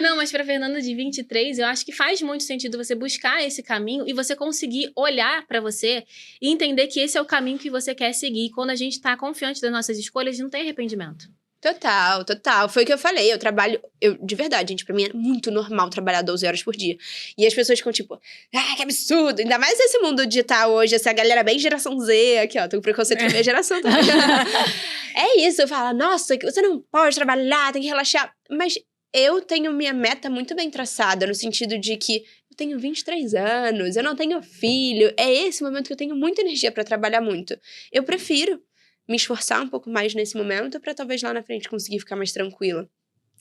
Não, mas pra Fernanda de 23, eu acho que faz muito sentido você buscar esse caminho e você conseguir olhar pra você e entender que esse é o caminho que você quer seguir. E quando a gente tá confiante das nossas escolhas, não tem arrependimento. Total, total. Foi o que eu falei. Eu trabalho... de verdade, gente, pra mim é muito normal trabalhar 12 horas por dia. E as pessoas ficam tipo, que absurdo. Ainda mais nesse mundo digital hoje, essa galera bem geração Z. Aqui, ó, tô com preconceito com a minha geração também. É isso, eu falo, nossa, você não pode trabalhar, tem que relaxar. Mas eu tenho minha meta muito bem traçada, no sentido de que eu tenho 23 anos, eu não tenho filho. É esse momento que eu tenho muita energia pra trabalhar muito. Eu prefiro me esforçar um pouco mais nesse momento pra talvez lá na frente conseguir ficar mais tranquila.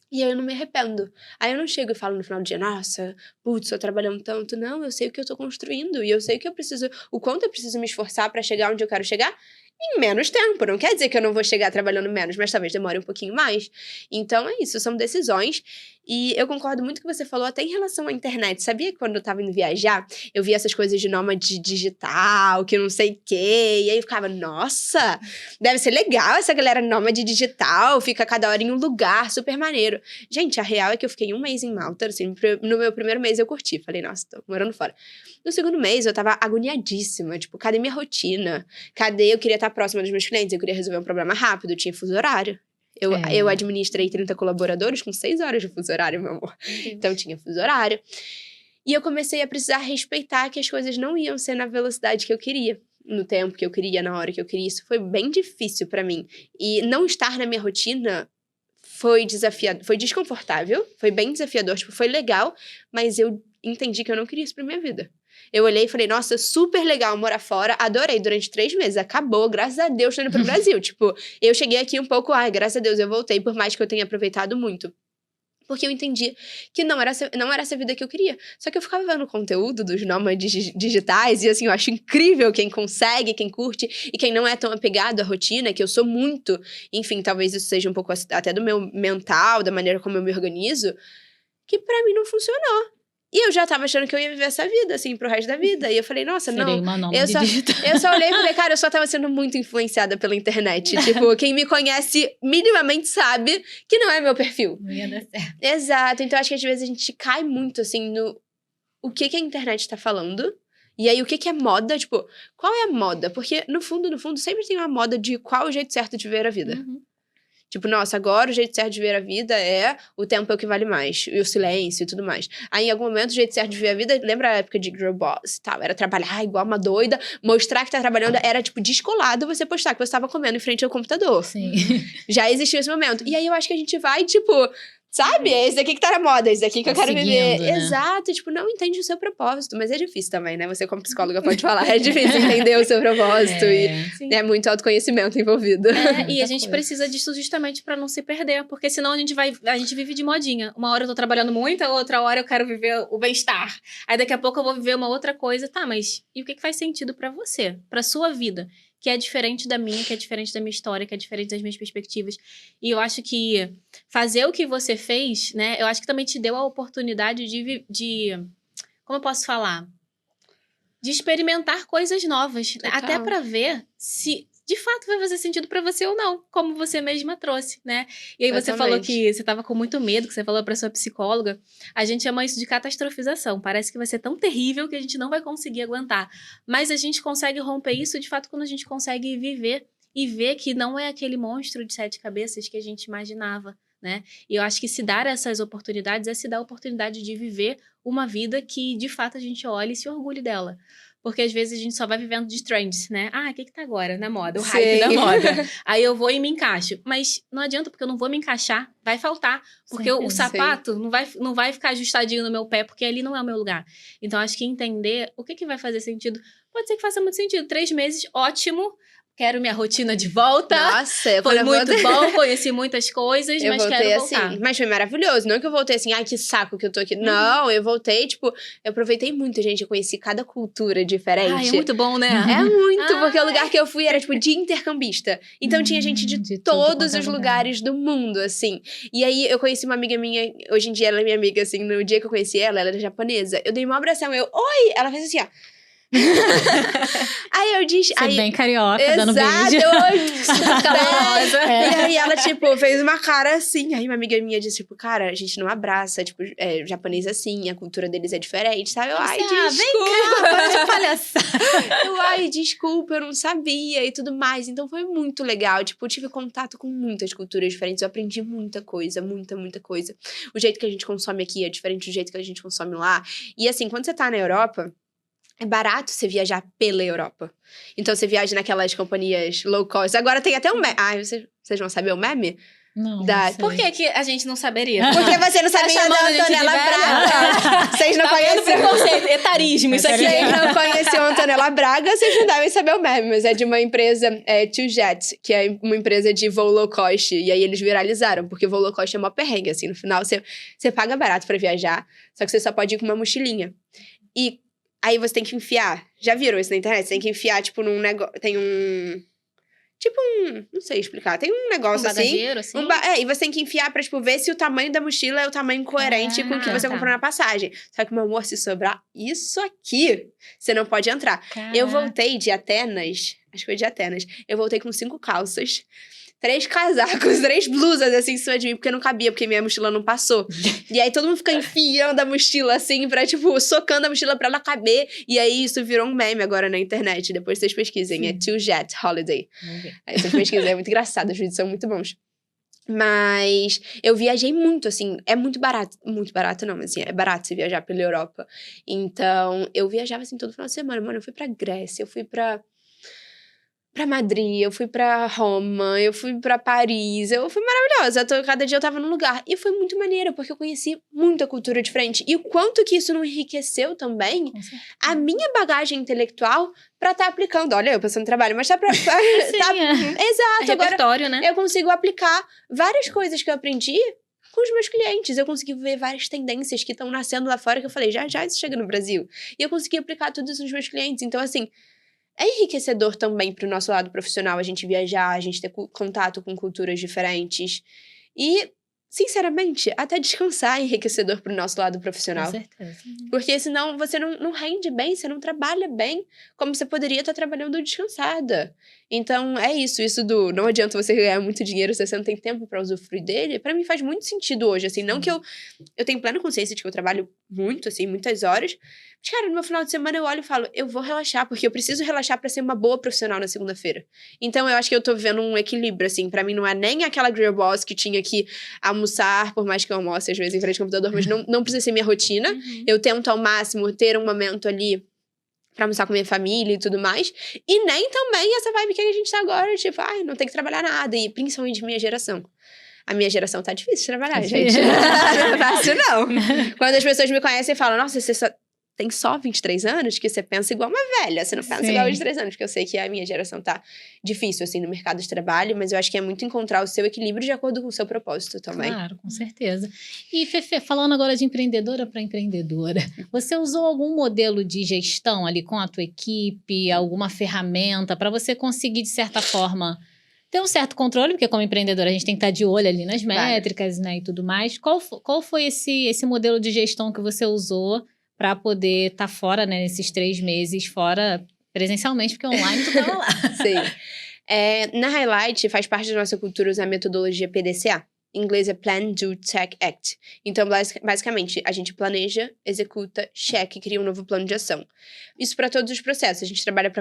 E aí eu não me arrependo. Aí eu não chego e falo no final do dia, nossa, putz, tô trabalhando tanto. Não, eu sei o que eu tô construindo. E eu sei que eu preciso, o quanto eu preciso me esforçar pra chegar onde eu quero chegar em menos tempo. Não quer dizer que eu não vou chegar trabalhando menos, mas talvez demore um pouquinho mais. Então é isso, são decisões. E eu concordo muito com o que você falou, até em relação à internet. Sabia que quando eu tava indo viajar, eu via essas coisas de nômade digital, que não sei o quê. E aí eu ficava, nossa, deve ser legal essa galera nômade digital, fica cada hora em um lugar, super maneiro. Gente, a real é que eu fiquei 1 mês em Malta, assim, no meu primeiro mês eu curti. Falei, nossa, tô morando fora. No segundo mês eu tava agoniadíssima, tipo, cadê minha rotina? Cadê eu queria estar próxima dos meus clientes, eu queria resolver um problema rápido, eu tinha fuso horário. Eu administrei 30 colaboradores com 6 horas de fuso horário, meu amor. Então, tinha fuso horário. E eu comecei a precisar respeitar que as coisas não iam ser na velocidade que eu queria. No tempo que eu queria, na hora que eu queria. Isso foi bem difícil pra mim. E não estar na minha rotina foi desafiador, foi desconfortável, foi bem desafiador. Tipo, foi legal, mas eu entendi que eu não queria isso pra minha vida. Eu olhei e falei, nossa, super legal morar fora, adorei durante 3 meses, acabou, graças a Deus tô indo pro Brasil. Tipo, eu cheguei aqui um pouco, graças a Deus eu voltei, por mais que eu tenha aproveitado muito. Porque eu entendi que não era essa vida que eu queria. Só que eu ficava vendo o conteúdo dos nômades digitais e, assim, eu acho incrível quem consegue, quem curte e quem não é tão apegado à rotina, que eu sou muito. Enfim, talvez isso seja um pouco até do meu mental, da maneira como eu me organizo, que pra mim não funcionou. E eu já tava achando que eu ia viver essa vida, assim, pro resto da vida. E eu falei, nossa, Serei não. uma nômade digital. Eu só olhei e falei, cara, eu só tava sendo muito influenciada pela internet. Tipo, quem me conhece minimamente sabe que não é meu perfil. Não ia dar certo. Exato. Então, acho que às vezes a gente cai muito, assim, no o que a internet tá falando. E aí, o que é moda? Tipo, qual é a moda? Porque, no fundo, sempre tem uma moda de qual é o jeito certo de ver a vida. Uhum. Tipo, nossa, agora o jeito certo de ver a vida é o tempo é o que vale mais. E o silêncio e tudo mais. Aí, em algum momento, o jeito certo de ver a vida... Lembra a época de Girl Boss e tal? Era trabalhar igual uma doida. Mostrar que tá trabalhando era, tipo, descolado você postar que você tava comendo em frente ao computador. Sim. Já existiu esse momento. E aí, eu acho que a gente vai, tipo... Sabe? É esse daqui que tá na moda, esse daqui que eu quero viver. Né? Exato. Tipo, não entende o seu propósito. Mas é difícil também, né? Você, como psicóloga, pode falar. É difícil entender o seu propósito. E é muito autoconhecimento envolvido. E a gente precisa disso justamente pra não se perder. Porque senão a gente vive de modinha. Uma hora eu tô trabalhando muito, a outra hora eu quero viver o bem-estar. Aí daqui a pouco eu vou viver uma outra coisa. Tá, mas e o que faz sentido pra você? Pra sua vida? Que é diferente da minha, que é diferente da minha história, que é diferente das minhas perspectivas. E eu acho que fazer o que você fez, né? Eu acho que também te deu a oportunidade de como eu posso falar? De experimentar coisas novas. Total. Até pra ver se de fato vai fazer sentido pra você ou não, como você mesma trouxe, né? E aí você falou que você tava com muito medo, que você falou pra sua psicóloga. A gente chama isso de catastrofização. Parece que vai ser tão terrível que a gente não vai conseguir aguentar. Mas a gente consegue romper isso, de fato, quando a gente consegue viver e ver que não é aquele monstro de 7 cabeças que a gente imaginava, né? E eu acho que se dar essas oportunidades é se dar a oportunidade de viver uma vida que, de fato, a gente olhe e se orgulhe dela. Porque às vezes a gente só vai vivendo de trends, né? Ah, o que tá agora na moda? O hype da moda. Aí eu vou e me encaixo. Mas não adianta, porque eu não vou me encaixar. Vai faltar. Porque o sapato não vai ficar ajustadinho no meu pé, porque ali não é o meu lugar. Então, acho que entender o que vai fazer sentido. Pode ser que faça muito sentido. 3 meses, ótimo. Quero minha rotina de volta. Nossa, foi muito bom, conheci muitas coisas, mas quero voltar. Assim, mas foi maravilhoso. Não que eu voltei assim, ai, que saco que eu tô aqui. Não, eu voltei, tipo, eu aproveitei muito, gente. Eu conheci cada cultura diferente. Ai, é muito bom, né? É muito, porque o lugar que eu fui era, tipo, de intercambista. Então tinha gente de todos os lugares do mundo, assim. E aí eu conheci uma amiga minha, hoje em dia ela é minha amiga, assim, no dia que eu conheci ela era japonesa. Eu dei uma abração, oi! Ela fez assim, ó. Aí eu disse. Você bem carioca, exato, dando beijo. Calorosa. E aí ela, tipo, fez uma cara assim. Aí uma amiga minha disse, tipo, cara, a gente não abraça. Tipo, japonês assim, a cultura deles é diferente, sabe? Eu, ai, desculpa. Vem cá, para de palhaçada. Eu, ai, desculpa, eu não sabia e tudo mais. Então foi muito legal. Tipo, eu tive contato com muitas culturas diferentes. Eu aprendi muita coisa, muita coisa. O jeito que a gente consome aqui é diferente do jeito que a gente consome lá. E assim, quando você tá na Europa, é barato você viajar pela Europa. Então, você viaja naquelas companhias low cost. Agora tem até um meme. Ah, vocês vão saber o meme? Não, Por que a gente não saberia? Porque você não sabia da Antonella Braga. Vocês não conhecem preconceito, etarismo, isso aqui. Vocês não conheciam a Antonella Braga, vocês não devem saber o meme. Mas é de uma empresa, TwoJet, que é uma empresa de voo low cost. E aí eles viralizaram, porque voo low cost é uma perrengue, assim. No final, você paga barato pra viajar, só que você só pode ir com uma mochilinha. E aí você tem que enfiar. Já viram isso na internet? Você tem que enfiar, tipo, num negócio. Tem um. Tipo não sei explicar. Tem um negócio bagageiro, assim. E você tem que enfiar pra, tipo, ver se o tamanho da mochila é o tamanho coerente com o que você comprou na passagem. Só que, meu amor, se sobrar isso aqui, você não pode entrar. Caraca. Eu voltei de Atenas. Acho que foi de Atenas. Eu voltei com 5 calças. 3 casacos, 3 blusas, assim, em cima de mim, porque não cabia, porque minha mochila não passou. E aí, todo mundo fica enfiando a mochila, assim, pra, tipo, socando a mochila pra ela caber. E aí, isso virou um meme agora na internet. Depois vocês pesquisem. Sim. É TwoJet Holiday. Aí vocês pesquisem, é muito engraçado, os vídeos são muito bons. Mas eu viajei muito, assim, é muito barato não, mas assim, é barato você viajar pela Europa. Então, eu viajava, assim, todo final de semana. Mano, eu fui pra Grécia, eu fui pra Madrid, eu fui pra Roma, eu fui pra Paris, eu fui maravilhosa, cada dia eu tava num lugar. E foi muito maneiro, porque eu conheci muita cultura diferente. E o quanto que isso não enriqueceu também a minha bagagem intelectual pra tá aplicando. Olha, eu passando trabalho, mas tá pra... Sim, Exato, é repertório, agora né? Eu consigo aplicar várias coisas que eu aprendi com os meus clientes. Eu consegui ver várias tendências que estão nascendo lá fora, que eu falei, já isso chega no Brasil. E eu consegui aplicar tudo isso nos meus clientes. Então, assim, é enriquecedor também pro nosso lado profissional a gente viajar, a gente ter contato com culturas diferentes. E, sinceramente, até descansar é enriquecedor pro nosso lado profissional. Com certeza. Porque senão você não rende bem, você não trabalha bem como você poderia estar trabalhando descansada. Então, é isso não adianta você ganhar muito dinheiro se você não tem tempo pra usufruir dele. Pra mim faz muito sentido hoje, assim, não que eu tenho plena consciência de que eu trabalho muito, assim, muitas horas. Mas, cara, no meu final de semana eu olho e falo, eu vou relaxar, porque eu preciso relaxar pra ser uma boa profissional na segunda-feira. Então, eu acho que eu tô vivendo um equilíbrio, assim, pra mim não é nem aquela girl boss que tinha que almoçar, por mais que eu almoce às vezes em frente ao computador, mas não precisa ser minha rotina. Eu tento ao máximo ter um momento ali pra almoçar com minha família e tudo mais. E nem também essa vibe que a gente tá agora, tipo, não tem que trabalhar nada. E principalmente minha geração. A minha geração tá difícil de trabalhar, gente. Não é fácil, não. Quando as pessoas me conhecem e falam, nossa, você tem só 23 anos, que você pensa igual uma velha. Você não pensa igual 23 anos, porque eu sei que a minha geração tá difícil, assim, no mercado de trabalho, mas eu acho que é muito encontrar o seu equilíbrio de acordo com o seu propósito também. Claro, com certeza. E, Fefe, falando agora de empreendedora para empreendedora, você usou algum modelo de gestão ali com a tua equipe, alguma ferramenta para você conseguir, de certa forma, ter um certo controle, porque como empreendedora a gente tem que estar de olho ali nas métricas, né, e tudo mais. Qual foi esse modelo de gestão que você usou para poder estar fora, né, nesses 3 meses, fora presencialmente, porque online tu tava lá. Sim. Na Highlight, faz parte da nossa cultura usar a metodologia PDCA. Em inglês é Plan, Do, Check, Act. Então, basicamente, a gente planeja, executa, checa e cria um novo plano de ação. Isso para todos os processos. A gente trabalha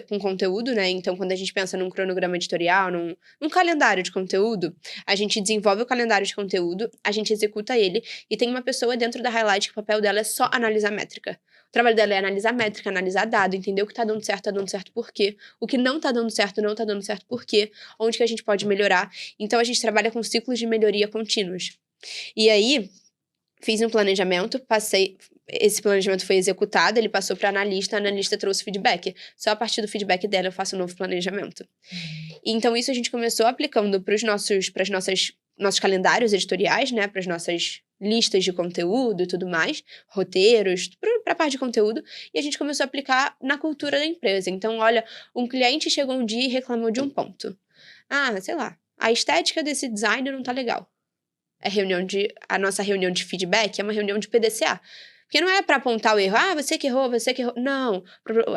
com conteúdo, né? Então, quando a gente pensa num cronograma editorial, num calendário de conteúdo, a gente desenvolve o calendário de conteúdo, a gente executa ele, e tem uma pessoa dentro da Highlight que o papel dela é só analisar métrica. O trabalho dela é analisar métrica, analisar dado, entender o que tá dando certo por quê, o que não tá dando certo por quê, onde que a gente pode melhorar. Então, a gente trabalha com ciclos de melhoria contínuos. E aí, fiz um planejamento, esse planejamento foi executado, ele passou para a analista trouxe feedback. Só a partir do feedback dela eu faço um novo planejamento. Então, isso a gente começou aplicando para os nossos calendários editoriais, né, para as nossas listas de conteúdo e tudo mais, roteiros, para a parte de conteúdo, e a gente começou a aplicar na cultura da empresa. Então, olha, um cliente chegou um dia e reclamou de um ponto. Sei lá, a estética desse design não tá legal. A nossa reunião de feedback é uma reunião de PDCA. Porque não é para apontar o erro. Você que errou. Não.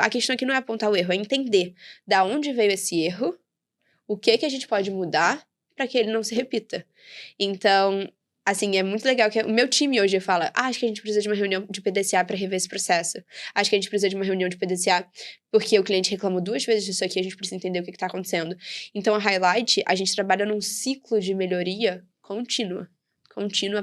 A questão aqui não é apontar o erro, é entender da onde veio esse erro, o que a gente pode mudar para que ele não se repita. Então, assim, é muito legal que o meu time hoje fala, acho que a gente precisa de uma reunião de PDCA para rever esse processo. Acho que a gente precisa de uma reunião de PDCA porque o cliente reclamou 2 vezes disso aqui, a gente precisa entender o que está acontecendo. Então, a Highlight, a gente trabalha num ciclo de melhoria contínua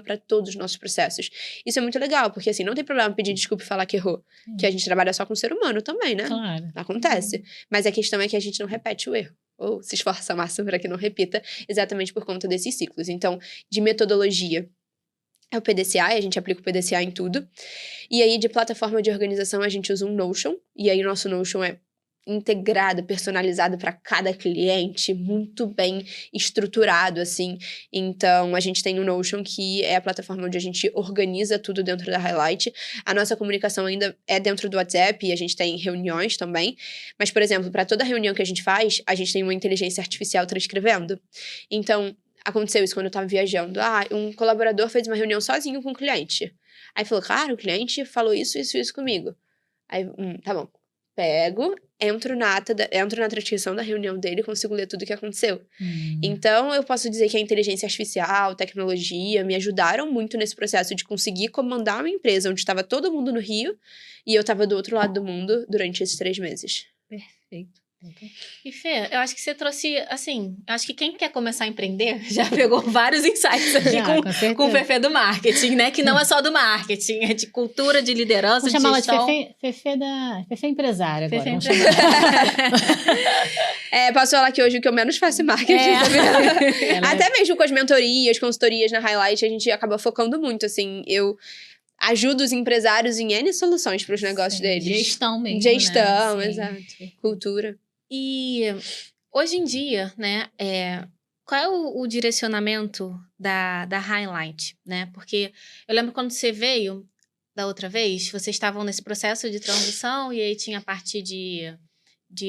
para todos os nossos processos. Isso é muito legal, porque assim, não tem problema pedir desculpa e falar que errou, que a gente trabalha só com o ser humano também, né? Claro. Acontece. Mas a questão é que a gente não repete o erro, ou se esforça ao máximo para que não repita, exatamente por conta desses ciclos. Então, de metodologia, é o PDCA, e a gente aplica o PDCA em tudo. E aí, de plataforma de organização, a gente usa um Notion, e aí o nosso Notion é integrado, personalizado para cada cliente, muito bem estruturado, assim. Então, a gente tem o Notion, que é a plataforma onde a gente organiza tudo dentro da Highlight. A nossa comunicação ainda é dentro do WhatsApp, e a gente tem reuniões também. Mas, por exemplo, para toda reunião que a gente faz, a gente tem uma inteligência artificial transcrevendo. Então, aconteceu isso quando eu tava viajando. Um colaborador fez uma reunião sozinho com o cliente. Aí falou, cara, o cliente falou isso comigo. Aí, tá bom. Entro na transcrição da reunião dele e consigo ler tudo o que aconteceu. Então, eu posso dizer que a inteligência artificial, tecnologia, me ajudaram muito nesse processo de conseguir comandar uma empresa onde estava todo mundo no Rio e eu estava do outro lado do mundo durante esses 3 meses. Perfeito. E Fê, eu acho que você trouxe, assim, eu acho que quem quer começar a empreender já pegou vários insights aqui com o Fefê do marketing, né? Que não é só do marketing, é de cultura, de liderança, de gestão. Vamos chamar ela de Fefê empresária agora. Fefê empresária. Posso falar que hoje o que eu menos faço é marketing. Até mesmo com as mentorias, consultorias na Highlight, a gente acaba focando muito, assim, eu ajudo os empresários em N soluções para os negócios deles. Gestão mesmo, Gestão, né? Exato. Cultura. E hoje em dia, né, qual é o direcionamento da Highlight, né? Porque eu lembro quando você veio da outra vez, vocês estavam nesse processo de transição e aí tinha a parte de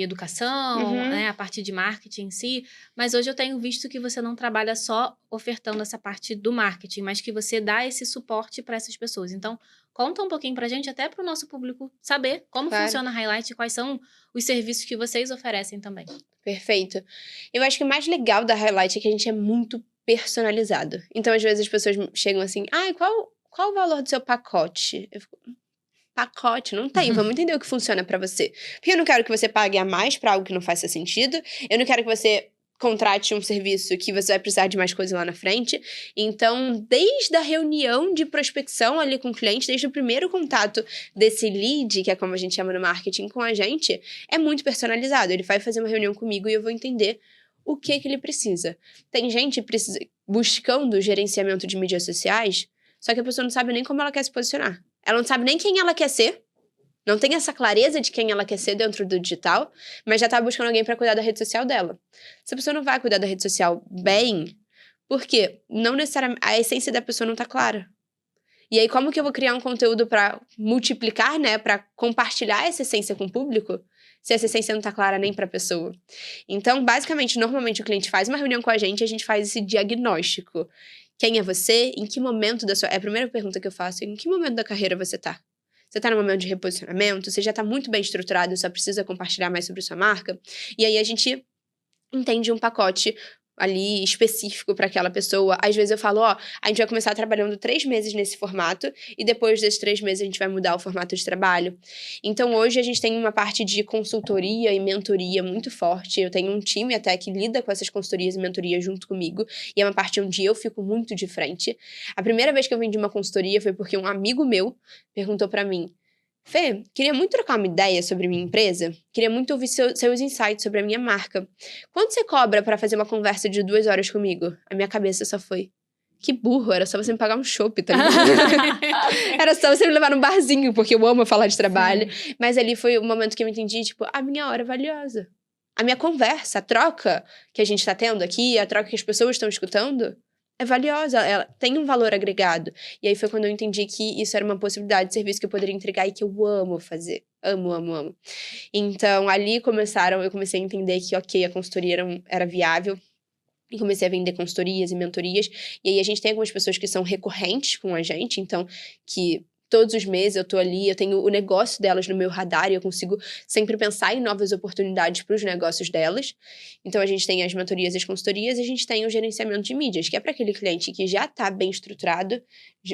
educação, né, a parte de marketing em si, mas hoje eu tenho visto que você não trabalha só ofertando essa parte do marketing, mas que você dá esse suporte para essas pessoas. Então, conta um pouquinho pra gente, até pro nosso público saber como funciona a Highlight e quais são os serviços que vocês oferecem também. Perfeito. Eu acho que o mais legal da Highlight é que a gente é muito personalizado. Então, às vezes, as pessoas chegam assim, qual o valor do seu pacote? Eu fico, pacote? Não tem, vamos entender o que funciona pra você. Porque eu não quero que você pague a mais pra algo que não faça sentido, eu não quero que você contrate um serviço que você vai precisar de mais coisa lá na frente. Então, desde a reunião de prospecção ali com o cliente, desde o primeiro contato desse lead, que é como a gente chama no marketing, com a gente, é muito personalizado. Ele vai fazer uma reunião comigo e eu vou entender o que ele precisa. Tem gente buscando gerenciamento de mídias sociais, só que a pessoa não sabe nem como ela quer se posicionar. Ela não sabe nem quem ela quer ser, não tem essa clareza de quem ela quer ser dentro do digital, mas já tá buscando alguém para cuidar da rede social dela. Essa pessoa não vai cuidar da rede social bem, porque não necessariamente a essência da pessoa não tá clara. E aí, como que eu vou criar um conteúdo para multiplicar, né, para compartilhar essa essência com o público, se essa essência não tá clara nem pra pessoa? Então, basicamente, normalmente o cliente faz uma reunião com a gente faz esse diagnóstico. Quem é você? Em que momento da sua... É a primeira pergunta que eu faço. Em que momento da carreira você tá? Você tá no momento de reposicionamento? Você já tá muito bem estruturado e só precisa compartilhar mais sobre sua marca? E aí a gente entende um pacote ali específico para aquela pessoa. Às vezes eu falo, ó, a gente vai começar trabalhando 3 meses nesse formato e depois desses 3 meses a gente vai mudar o formato de trabalho. Então hoje a gente tem uma parte de consultoria e mentoria muito forte. Eu tenho um time até que lida com essas consultorias e mentorias junto comigo e é uma parte onde eu fico muito de frente. A primeira vez que eu vendi uma consultoria foi porque um amigo meu perguntou para mim: Fê, queria muito trocar uma ideia sobre minha empresa. Queria muito ouvir seus insights sobre a minha marca. Quanto você cobra pra fazer uma conversa de 2 horas comigo? A minha cabeça só foi: que burro, era só você me pagar um chopp, tá ligado? Era só você me levar num barzinho, porque eu amo falar de trabalho. Sim. Mas ali foi o momento que eu entendi, tipo, a minha hora é valiosa. A minha conversa, a troca que a gente tá tendo aqui, a troca que as pessoas estão escutando, é valiosa, ela tem um valor agregado. E aí foi quando eu entendi que isso era uma possibilidade de serviço que eu poderia entregar e que eu amo fazer. Amo. Então, ali eu comecei a entender que, ok, a consultoria era viável. E comecei a vender consultorias e mentorias. E aí a gente tem algumas pessoas que são recorrentes com a gente, então, que todos os meses eu tô ali, eu tenho o negócio delas no meu radar e eu consigo sempre pensar em novas oportunidades para os negócios delas. Então, a gente tem as mentorias e as consultorias e a gente tem o gerenciamento de mídias, que é para aquele cliente que já tá bem estruturado,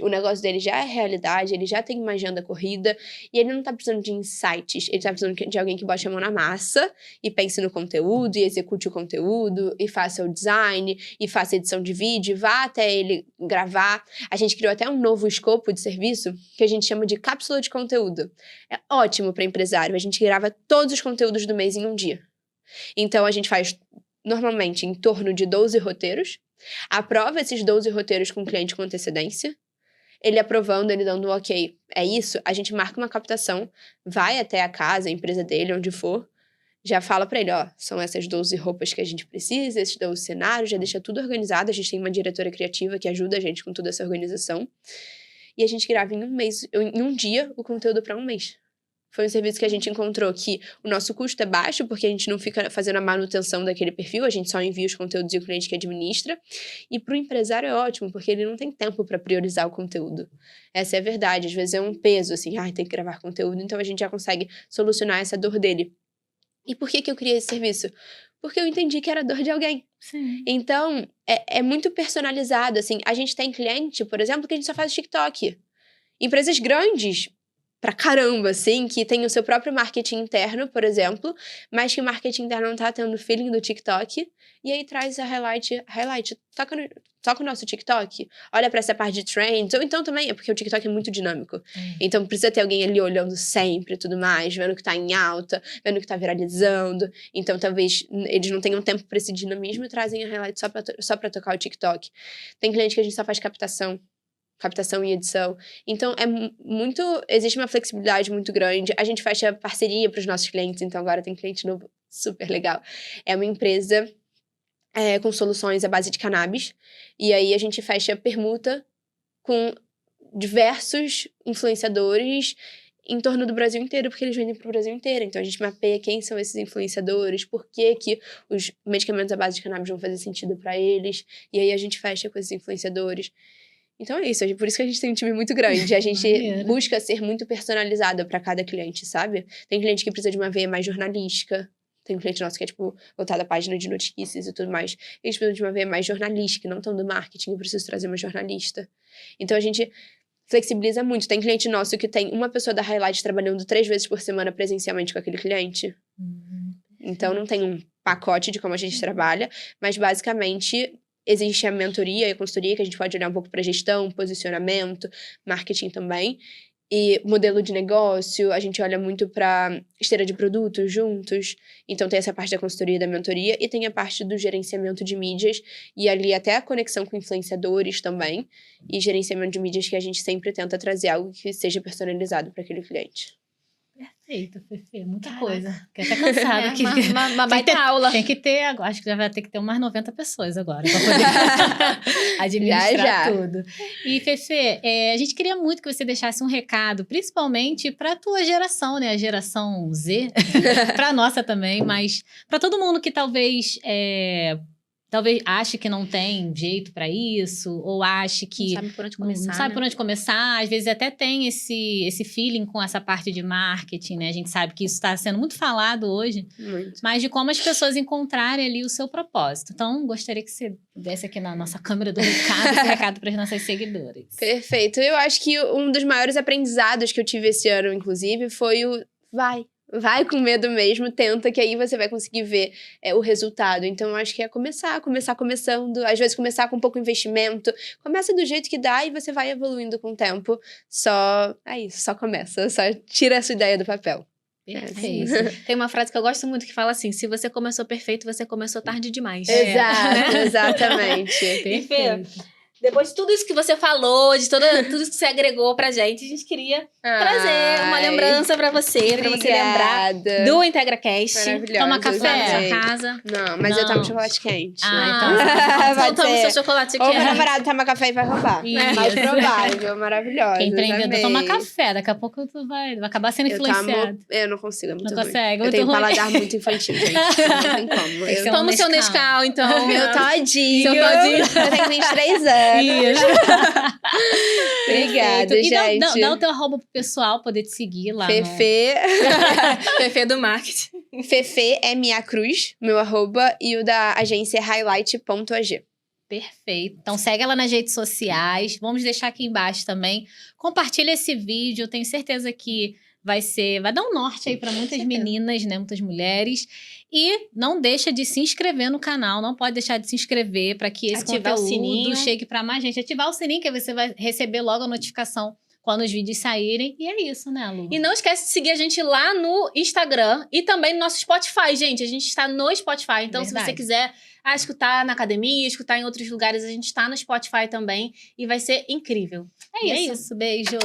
o negócio dele já é realidade, ele já tem uma agenda corrida e ele não tá precisando de insights, ele tá precisando de alguém que bote a mão na massa e pense no conteúdo e execute o conteúdo e faça o design e faça edição de vídeo, vá até ele gravar. A gente criou até um novo escopo de serviço que a gente chama de cápsula de conteúdo. É ótimo para empresário, a gente grava todos os conteúdos do mês em um dia. Então, a gente faz, normalmente, em torno de 12 roteiros, aprova esses 12 roteiros com o cliente com antecedência, ele aprovando, ele dando ok, é isso, a gente marca uma captação, vai até a casa, a empresa dele, onde for, já fala pra ele, ó, são essas 12 roupas que a gente precisa, esses 12 cenários, já deixa tudo organizado, a gente tem uma diretora criativa que ajuda a gente com toda essa organização, e a gente grava em um dia, o conteúdo para um mês. Foi um serviço que a gente encontrou que o nosso custo é baixo, porque a gente não fica fazendo a manutenção daquele perfil, a gente só envia os conteúdos e o cliente que administra. E para o empresário é ótimo, porque ele não tem tempo para priorizar o conteúdo. Essa é a verdade, às vezes é um peso, assim, tem que gravar conteúdo, então a gente já consegue solucionar essa dor dele. E por que eu criei esse serviço? Porque eu entendi que era dor de alguém. Sim. Então, é muito personalizado, assim. A gente tem cliente, por exemplo, que a gente só faz TikTok. Empresas grandes, pra caramba, assim, que tem o seu próprio marketing interno, por exemplo, mas que o marketing interno não tá tendo feeling do TikTok, e aí traz a highlight, toca o nosso TikTok, olha pra essa parte de trends, ou então também, é porque o TikTok é muito dinâmico, então precisa ter alguém ali olhando sempre e tudo mais, vendo que tá em alta, vendo que tá viralizando, então talvez eles não tenham tempo pra esse dinamismo e trazem a highlight só pra tocar o TikTok. Tem cliente que a gente só faz captação e edição. Então, existe uma flexibilidade muito grande. A gente fecha parceria para os nossos clientes, então agora tem cliente novo super legal. É uma empresa com soluções à base de cannabis, e aí a gente fecha permuta com diversos influenciadores em torno do Brasil inteiro, porque eles vendem para o Brasil inteiro. Então, a gente mapeia quem são esses influenciadores, por que os medicamentos à base de cannabis vão fazer sentido para eles, e aí a gente fecha com esses influenciadores. Então é isso, por isso que a gente tem um time muito grande. A gente busca ser muito personalizada para cada cliente, sabe? Tem cliente que precisa de uma veia mais jornalística. Tem um cliente nosso que é, tipo, voltado à página de notícias e tudo mais. Eles precisam de uma veia mais jornalística, não tão do marketing. Eu preciso trazer uma jornalista. Então a gente flexibiliza muito. Tem cliente nosso que tem uma pessoa da Highlight trabalhando 3 vezes por semana presencialmente com aquele cliente. Então não tem um pacote de como a gente trabalha, mas basicamente existe a mentoria e a consultoria, que a gente pode olhar um pouco para gestão, posicionamento, marketing também. E modelo de negócio, a gente olha muito para esteira de produtos juntos. Então tem essa parte da consultoria e da mentoria. E tem a parte do gerenciamento de mídias. E ali até a conexão com influenciadores também. E gerenciamento de mídias que a gente sempre tenta trazer algo que seja personalizado para aquele cliente. Perfeito, Fefe, muita coisa. Fiquei até cansada aqui. Uma baita aula. Tem que ter, acho que já vai ter que ter umas 90 pessoas agora para poder administrar tudo. E, Fefe, a gente queria muito que você deixasse um recado, principalmente para a tua geração, né? A geração Z, para a nossa também, mas para todo mundo que talvez talvez ache que não tem jeito para isso, ou ache que Não sabe por onde começar, não sabe né? por onde começar, às vezes até tem esse feeling com essa parte de marketing, né? A gente sabe que isso está sendo muito falado hoje, Muito. mas de como as pessoas encontrarem ali o seu propósito. Então, gostaria que você desse aqui na nossa câmera do recado, esse recado para as nossas seguidoras. Perfeito. Eu acho que um dos maiores aprendizados que eu tive esse ano, inclusive, foi o vai. Vai com medo mesmo, tenta, que aí você vai conseguir ver o resultado. Então, eu acho que é começar começando. Às vezes, começar com pouco investimento. Começa do jeito que dá e você vai evoluindo com o tempo. É isso, só começa. Só tira essa ideia do papel. Perfeito. Tem uma frase que eu gosto muito que fala assim: se você começou perfeito, você começou tarde demais. Exato, exatamente. Perfeito. Depois de tudo isso que você falou, de tudo isso que você agregou pra gente, a gente queria trazer uma lembrança pra você lembrar do IntegraCast. Maravilhosa. Toma café Lá na amei. sua casa. Não, mas eu tomo chocolate quente. Ah, Pode Então toma ser. seu chocolate Ou meu quente. namorado toma café e vai roubar. Isso. Mais provável, maravilhosa. Quem empreendedor amei. toma café, daqui a pouco tu vai acabar sendo Eu influenciado. não consigo, é muito Não ruim. consegue, Eu muito tenho um ruim. paladar muito infantil, gente. Não tem como. Tem que ser Eu, um Toma o seu Nescau. Nescau, então. meu todinho. Seu todinho. Eu tenho 23 anos. Isso. Obrigada, Perfeito. E gente. dá o teu arroba pro pessoal poder te seguir lá. Fefe. Fefe do marketing. Fefe é minha cruz, meu arroba, e o da agência é highlight.ag. Perfeito. Então segue ela nas redes sociais. Vamos deixar aqui embaixo também. Compartilha esse vídeo. Eu tenho certeza que vai dar um norte aí para muitas meninas, né? Muitas mulheres. E não deixa de se inscrever no canal. Não pode deixar de se inscrever para que esse Ativar o conteúdo sininho. chegue para mais gente. Ativar o sininho, que você vai receber logo a notificação quando os vídeos saírem. E é isso, né, Lu? E não esquece de seguir a gente lá no Instagram e também no nosso Spotify, gente. A gente está no Spotify. Então, se Verdade. você quiser escutar na academia, escutar em outros lugares, a gente está no Spotify também. E vai ser incrível. É isso. Beijo.